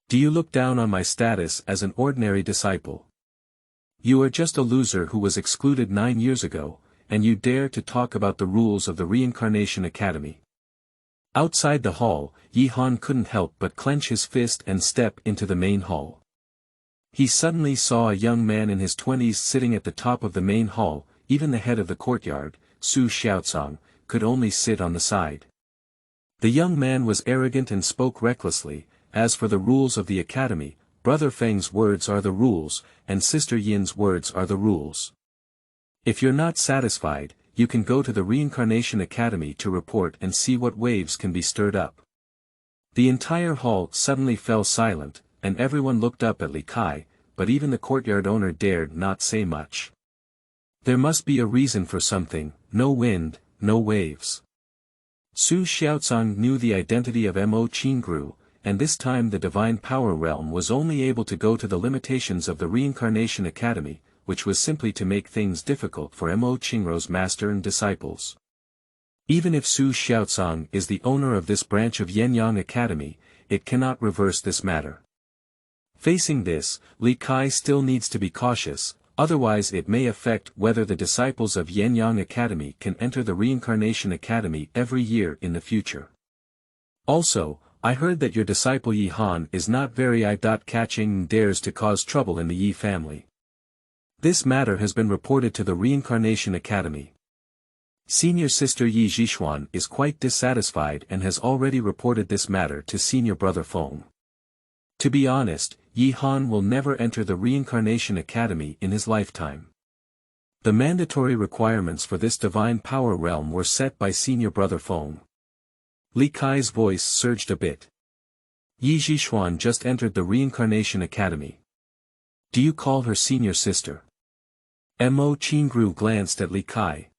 Do you look down on my status as an ordinary disciple? You are just a loser who was excluded 9 years ago, and you dare to talk about the rules of the Reincarnation Academy. Outside the hall, Yi Han couldn't help but clench his fist and step into the main hall. He suddenly saw a young man in his 20s sitting at the top of the main hall. Even the head of the courtyard, Su Xiaocang, could only sit on the side. The young man was arrogant and spoke recklessly. As for the rules of the academy, Brother Feng's words are the rules, and Sister Yin's words are the rules. If you're not satisfied, you can go to the Reincarnation Academy to report and see what waves can be stirred up. The entire hall suddenly fell silent, and everyone looked up at Li Kai, but even the courtyard owner dared not say much. There must be a reason for something. No wind, no waves. Su Xiaocang knew the identity of Mo Qingrou, and this time the Divine Power Realm was only able to go to the limitations of the Reincarnation Academy, which was simply to make things difficult for Mo Qingrou's master and disciples. Even if Su Xiaocang is the owner of this branch of Yenyang Academy, it cannot reverse this matter. Facing this, Li Kai still needs to be cautious, otherwise it may affect whether the disciples of Yenyang Academy can enter the Reincarnation Academy every year in the future. Also, I heard that your disciple Yi Han is not very eye-catching and dares to cause trouble in the Yi family. This matter has been reported to the Reincarnation Academy. Senior sister Yi Zhishuan is quite dissatisfied and has already reported this matter to senior brother Feng. To be honest, Yi Han will never enter the Reincarnation Academy in his lifetime. The mandatory requirements for this divine power realm were set by senior brother Feng. Li Kai's voice surged a bit. Yi Zhishuan just entered the Reincarnation Academy. Do you call her senior sister? Mo Qingrou glanced at Li Kai.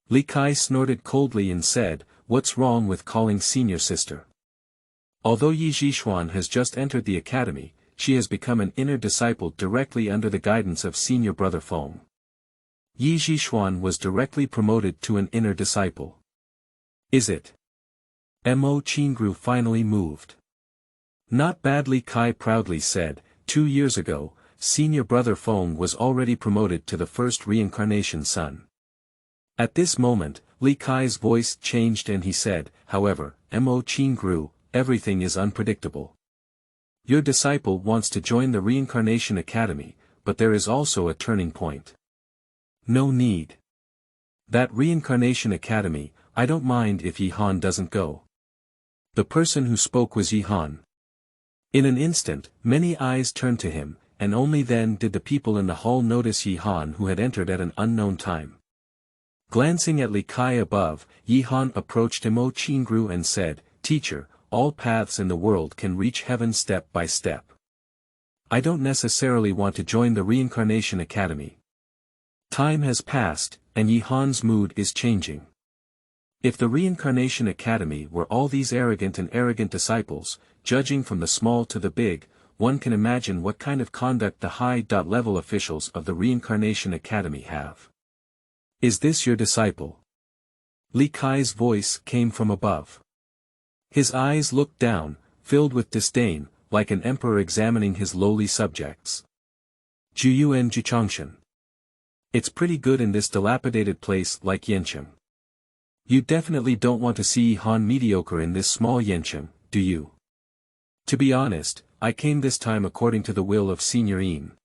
Li Kai snorted coldly and said, "What's wrong with calling senior sister?" Although Yi Zhishuan has just entered the academy, she has become an inner disciple directly under the guidance of senior brother Feng. Yi Zhishuan was directly promoted to an inner disciple. Is it? Mo Qingrou finally moved. Not bad, Li Kai proudly said. 2 years ago, senior brother Feng was already promoted to the first reincarnation son. At this moment, Li Kai's voice changed and he said, however, Mo Qingrou, everything is unpredictable. Your disciple wants to join the Reincarnation Academy, but there is also a turning point. No need. That Reincarnation Academy, I don't mind if Yi Han doesn't go. The person who spoke was Yi Han. In an instant, many eyes turned to him, and only then did the people in the hall notice Yi Han, who had entered at an unknown time. Glancing at Li Kai above, Yi Han approached Mo Qingrou and said, "Teacher, all paths in the world can reach heaven step by step. I don't necessarily want to join the Reincarnation Academy." Time has passed, and Yi Han's mood is changing. If the Reincarnation Academy were all these arrogant disciples, judging from the small to the big, one can imagine what kind of conduct the high-level officials of the Reincarnation Academy have. Is this your disciple? Li Kai's voice came from above. His eyes looked down, filled with disdain, like an emperor examining his lowly subjects. Jiujie. It's pretty good in this dilapidated place like Yancheng. You definitely don't want to see Yi Han mediocre in this small Yancheng, do you? To be honest, I came this time according to the will of Senior Yin.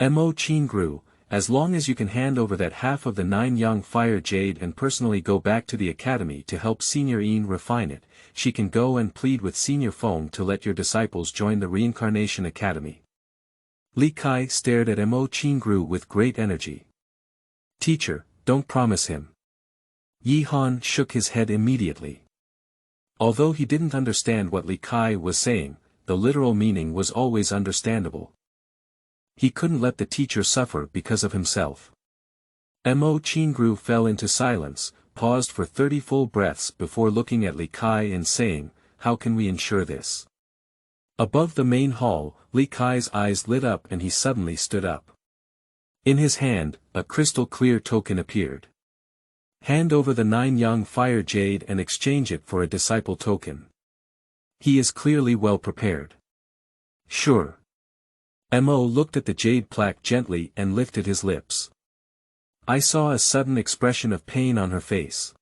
Mo Qingrou, as long as you can hand over that half of the 9 young fire jade and personally go back to the academy to help Senior Yin refine it, she can go and plead with Senior Feng to let your disciples join the Reincarnation Academy. Li Kai stared at Mo Qingrou with great energy. Teacher, don't promise him. Yi Han shook his head immediately. Although he didn't understand what Li Kai was saying, the literal meaning was always understandable. He couldn't let the teacher suffer because of himself. Mo Qingrou fell into silence, paused for 30 full breaths before looking at Li Kai and saying, "How can we ensure this?" Above the main hall, Li Kai's eyes lit up and he suddenly stood up. In his hand, a crystal-clear token appeared. Hand over the 9 young fire jade and exchange it for a disciple token. He is clearly well prepared. Sure. Mo looked at the jade plaque gently and lifted his lips. I saw a sudden expression of pain on her face.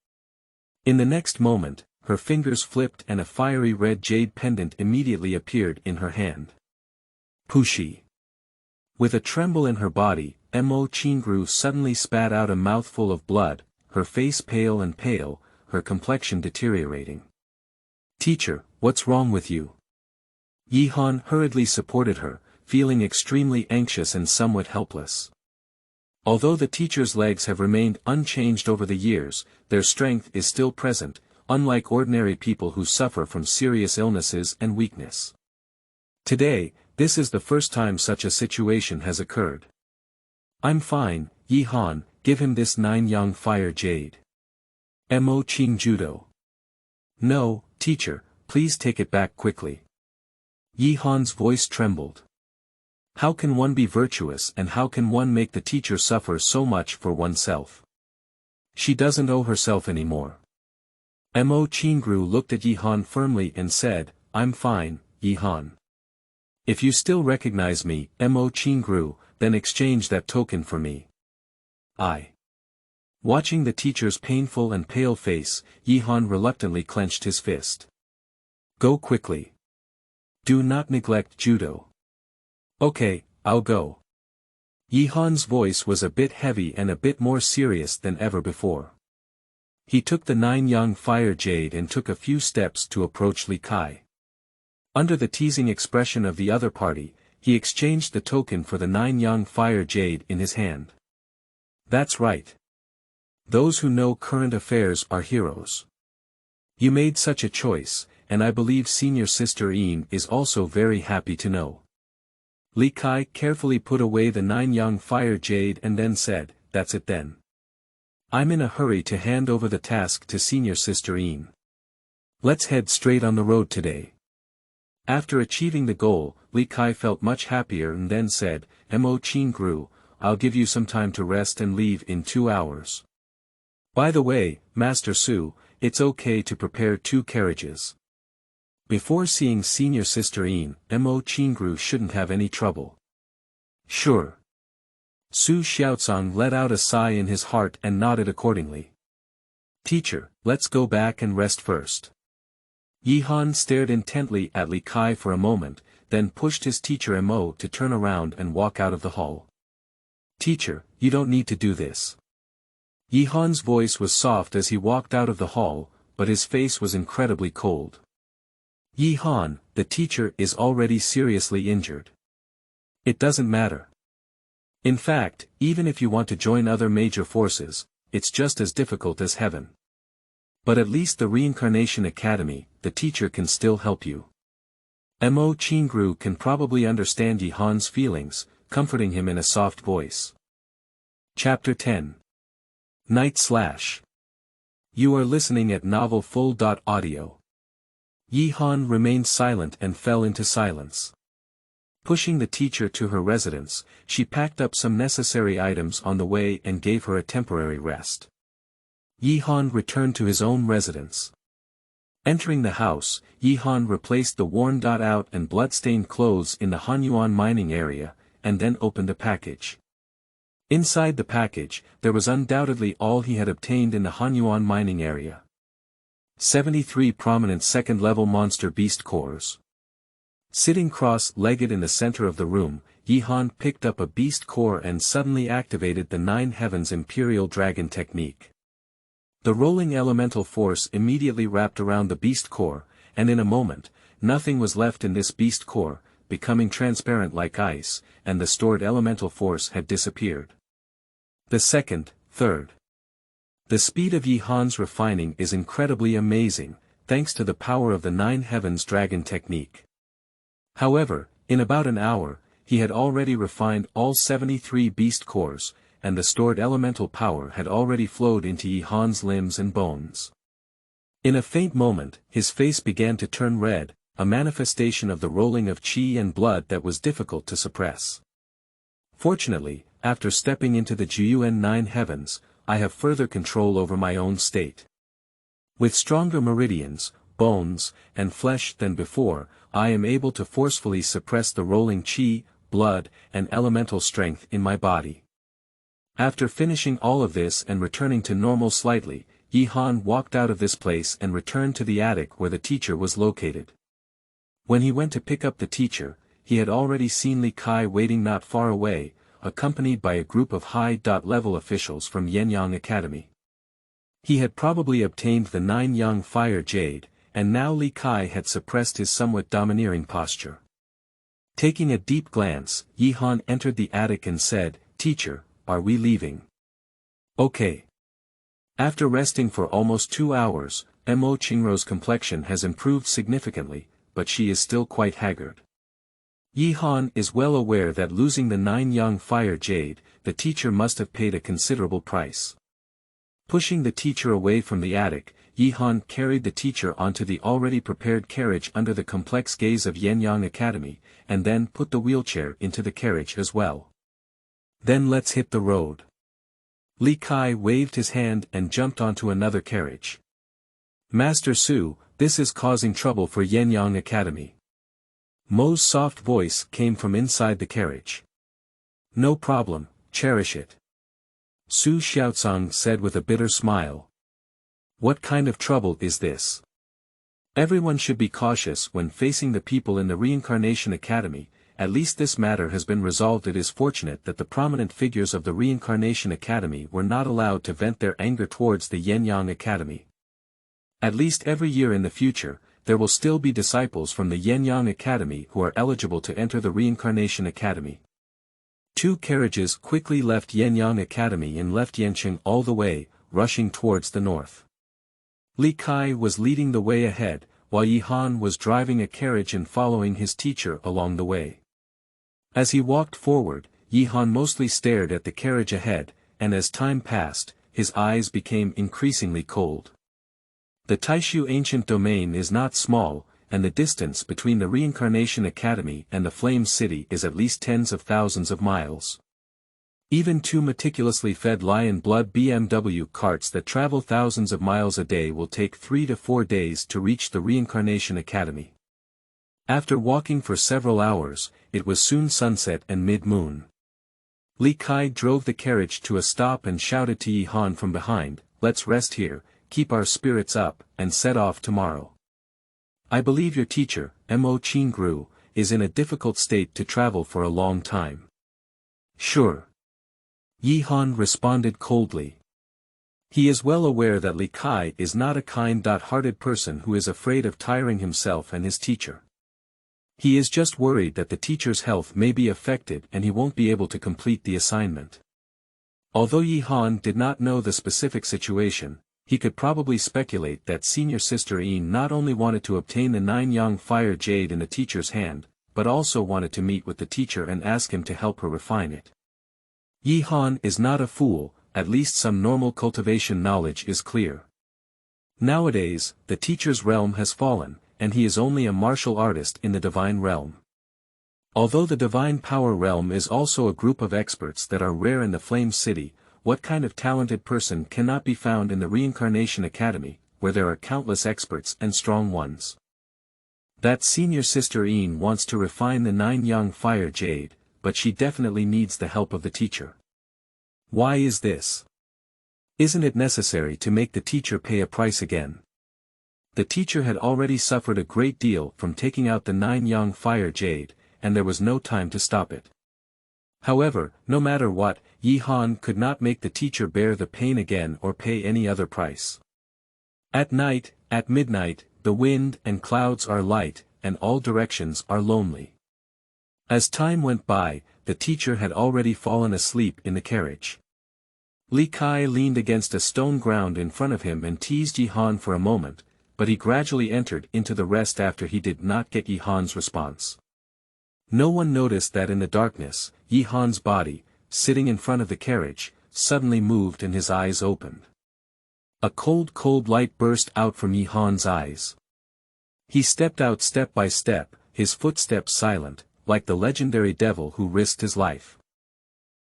In the next moment, her fingers flipped and a fiery red jade pendant immediately appeared in her hand. Pushi. With a tremble in her body, Mo Qingrou suddenly spat out a mouthful of blood, her face pale, her complexion deteriorating. Teacher, what's wrong with you? Yi Han hurriedly supported her, feeling extremely anxious and somewhat helpless. Although the teacher's legs have remained unchanged over the years, their strength is still present, unlike ordinary people who suffer from serious illnesses and weakness. Today, this is the first time such a situation has occurred. I'm fine, Yi Han, give him this 9 young fire jade. Mo Qingjudo. No, teacher, please take it back quickly. Yi Han's voice trembled. How can one be virtuous and how can one make the teacher suffer so much for oneself? She doesn't owe herself anymore. Mo Qingrou looked at Yi Han firmly and said, I'm fine, Yi Han. If you still recognize me, Mo Qingrou, then exchange that token for me. Watching the teacher's painful and pale face, Yi Han reluctantly clenched his fist. Go quickly. Do not neglect judo. Okay, I'll go. Yi Han's voice was a bit heavy and a bit more serious than ever before. He took the 9 young fire jade and took a few steps to approach Li Kai. Under the teasing expression of the other party, he exchanged the token for the 9 young fire jade in his hand. That's right. Those who know current affairs are heroes. You made such a choice, and I believe senior sister Yin is also very happy to know. Li Kai carefully put away the 9 young fire jade and then said, that's it then. I'm in a hurry to hand over the task to senior sister Yin. Let's head straight on the road today. After achieving the goal, Li Kai felt much happier and then said, Mo Qingrou, I'll give you some time to rest and leave in 2 hours. By the way, Master Su, it's okay to prepare 2 carriages. Before seeing senior sister Yin, Mo Qingrou shouldn't have any trouble. Sure. Su Xiaozong let out a sigh in his heart and nodded accordingly. Teacher, let's go back and rest first. Yi Han stared intently at Li Kai for a moment, then pushed his teacher Mo to turn around and walk out of the hall. Teacher, you don't need to do this. Yi Han's voice was soft as he walked out of the hall, but his face was incredibly cold. Yi Han, the teacher is already seriously injured. It doesn't matter. In fact, even if you want to join other major forces, it's just as difficult as heaven. But at least the Reincarnation Academy, the teacher can still help you. Mo Qingrou can probably understand Yi Han's feelings, comforting him in a soft voice. Chapter 10. Night Slash. You are listening at Novel Full. Audio. Yi Han remained silent and fell into silence. Pushing the teacher to her residence, she packed up some necessary items on the way and gave her a temporary rest. Yi Han returned to his own residence. Entering the house, Yi Han replaced the worn-out and blood-stained clothes in the Hanyuan mining area, and then opened a package. Inside the package, there was undoubtedly all he had obtained in the Hanyuan mining area. 73 prominent second-level monster beast cores. Sitting cross-legged in the center of the room, Yi Han picked up a beast core and suddenly activated the 9 Heavens Imperial Dragon technique. The rolling elemental force immediately wrapped around the beast core, and in a moment, nothing was left in this beast core, becoming transparent like ice, and the stored elemental force had disappeared. The second, third. The speed of Yi Han's refining is incredibly amazing, thanks to the power of the 9 Heavens Dragon technique. However, in about an hour, he had already refined all 73 beast cores, and the stored elemental power had already flowed into Yi Han's limbs and bones. In a faint moment, his face began to turn red, a manifestation of the rolling of qi and blood that was difficult to suppress. Fortunately, after stepping into the Jiujie 9 Heavens, I have further control over my own state. With stronger meridians, bones, and flesh than before, I am able to forcefully suppress the rolling qi, blood, and elemental strength in my body. After finishing all of this and returning to normal slightly, Yi Han walked out of this place and returned to the attic where the teacher was located. When he went to pick up the teacher, he had already seen Li Kai waiting not far away, accompanied by a group of high-level officials from Yenyang Academy. He had probably obtained the 9 young fire jade, and now Li Kai had suppressed his somewhat domineering posture. Taking a deep glance, Yi Han entered the attic and said, "Teacher, are we leaving?" "Okay." After resting for almost 2 hours, Mo Qingrou's complexion has improved significantly, but she is still quite haggard. Yi Han is well aware that losing the 9 young fire jade, the teacher must have paid a considerable price. Pushing the teacher away from the attic, Yi Han carried the teacher onto the already prepared carriage under the complex gaze of Yenyang Academy, and then put the wheelchair into the carriage as well. "Then let's hit the road." Li Kai waved his hand and jumped onto another carriage. "Master Su, this is causing trouble for Yenyang Academy." Mo's soft voice came from inside the carriage. "No problem, cherish it." Su Xiaozong said with a bitter smile. "What kind of trouble is this? Everyone should be cautious when facing the people in the Reincarnation Academy, at least this matter has been resolved. It is fortunate that the prominent figures of the Reincarnation Academy were not allowed to vent their anger towards the Yen-Yang Academy. At least every year in the future, there will still be disciples from the Yen-Yang Academy who are eligible to enter the Reincarnation Academy. 2 carriages quickly left Yen-Yang Academy and left Yanqing all the way, rushing towards the north. Li Kai was leading the way ahead, while Yi Han was driving a carriage and following his teacher along the way. As he walked forward, Yi Han mostly stared at the carriage ahead, and as time passed, his eyes became increasingly cold. The Taishu ancient domain is not small, and the distance between the Reincarnation Academy and the Flame City is at least tens of thousands of miles. Even 2 meticulously fed lion blood BMW carts that travel thousands of miles a day will take 3 to 4 days to reach the Reincarnation Academy. After walking for several hours, it was soon sunset and mid-moon. Li Kai drove the carriage to a stop and shouted to Yi Han from behind, "Let's rest here, keep our spirits up, and set off tomorrow. I believe your teacher, Mo Qingrou, is in a difficult state to travel for a long time." "Sure." Yi Han responded coldly. He is well aware that Li Kai is not a kind-hearted person who is afraid of tiring himself and his teacher. He is just worried that the teacher's health may be affected and he won't be able to complete the assignment. Although Yi Han did not know the specific situation, he could probably speculate that senior sister Yin not only wanted to obtain the 9-yang fire jade in the teacher's hand, but also wanted to meet with the teacher and ask him to help her refine it. Yi Han is not a fool, at least some normal cultivation knowledge is clear. Nowadays, the teacher's realm has fallen, and he is only a martial artist in the divine realm. Although the divine power realm is also a group of experts that are rare in the Flame City, what kind of talented person cannot be found in the Reincarnation Academy, where there are countless experts and strong ones? That senior sister Yin wants to refine the 9-yang fire jade, but she definitely needs the help of the teacher. Why is this? Isn't it necessary to make the teacher pay a price again? The teacher had already suffered a great deal from taking out the 9-yang fire jade, and there was no time to stop it. However, no matter what, Yi Han could not make the teacher bear the pain again or pay any other price. At night, at midnight, the wind and clouds are light, and all directions are lonely. As time went by, the teacher had already fallen asleep in the carriage. Li Kai leaned against a stone ground in front of him and teased Yi Han for a moment, but he gradually entered into the rest after he did not get Yi Han's response. No one noticed that in the darkness, Yi Han's body, sitting in front of the carriage, suddenly moved and his eyes opened. A cold light burst out from Yi Han's eyes. He stepped out step by step, his footsteps silent, like the legendary devil who risked his life.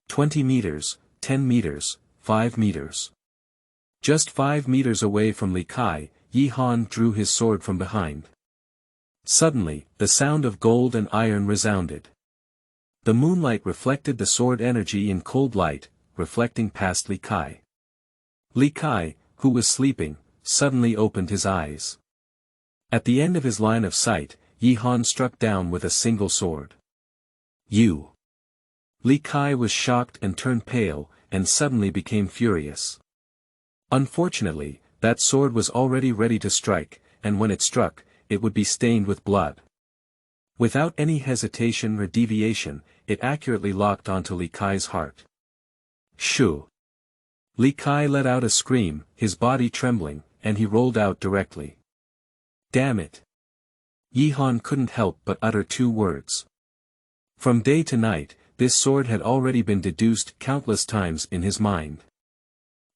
20 meters, 10 meters, 5 meters. Just 5 meters away from Li Kai, Yi Han drew his sword from behind. Suddenly, the sound of gold and iron resounded. The moonlight reflected the sword energy in cold light, reflecting past Li Kai. Li Kai, who was sleeping, suddenly opened his eyes. At the end of his line of sight, Yi Han struck down with a single sword. "You!" Li Kai was shocked and turned pale, and suddenly became furious. Unfortunately, that sword was already ready to strike, and when it struck, it would be stained with blood. Without any hesitation or deviation, it accurately locked onto Li Kai's heart. "Shoo!" Li Kai let out a scream, his body trembling, and he rolled out directly. "Damn it!" Yi Han couldn't help but utter 2 words. From day to night, this sword had already been deduced countless times in his mind.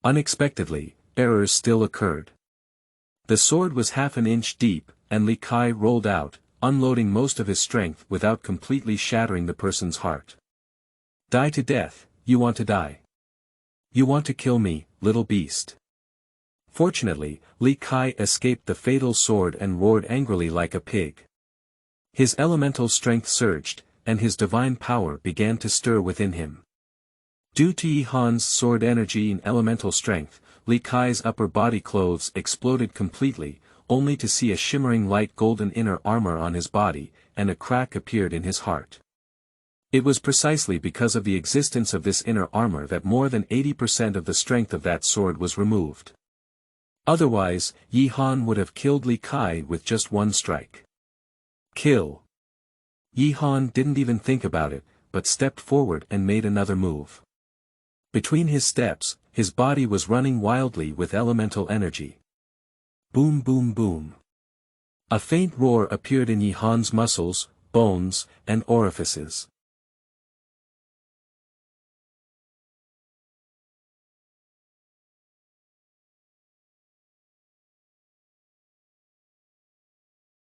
Unexpectedly, errors still occurred. The sword was half an inch deep, and Li Kai rolled out, unloading most of his strength without completely shattering the person's heart. "Die to death, you want to die. You want to kill me, little beast." Fortunately, Li Kai escaped the fatal sword and roared angrily like a pig. His elemental strength surged, and his divine power began to stir within him. Due to Yi Han's sword energy and elemental strength, Li Kai's upper body clothes exploded completely, only to see a shimmering light golden inner armor on his body, and a crack appeared in his heart. It was precisely because of the existence of this inner armor that more than 80% of the strength of that sword was removed. Otherwise, Yi Han would have killed Li Kai with just one strike. Kill. Yi Han didn't even think about it, but stepped forward and made another move. Between his steps, his body was running wildly with elemental energy. Boom boom boom. A faint roar appeared in Yi Han's muscles, bones, and orifices.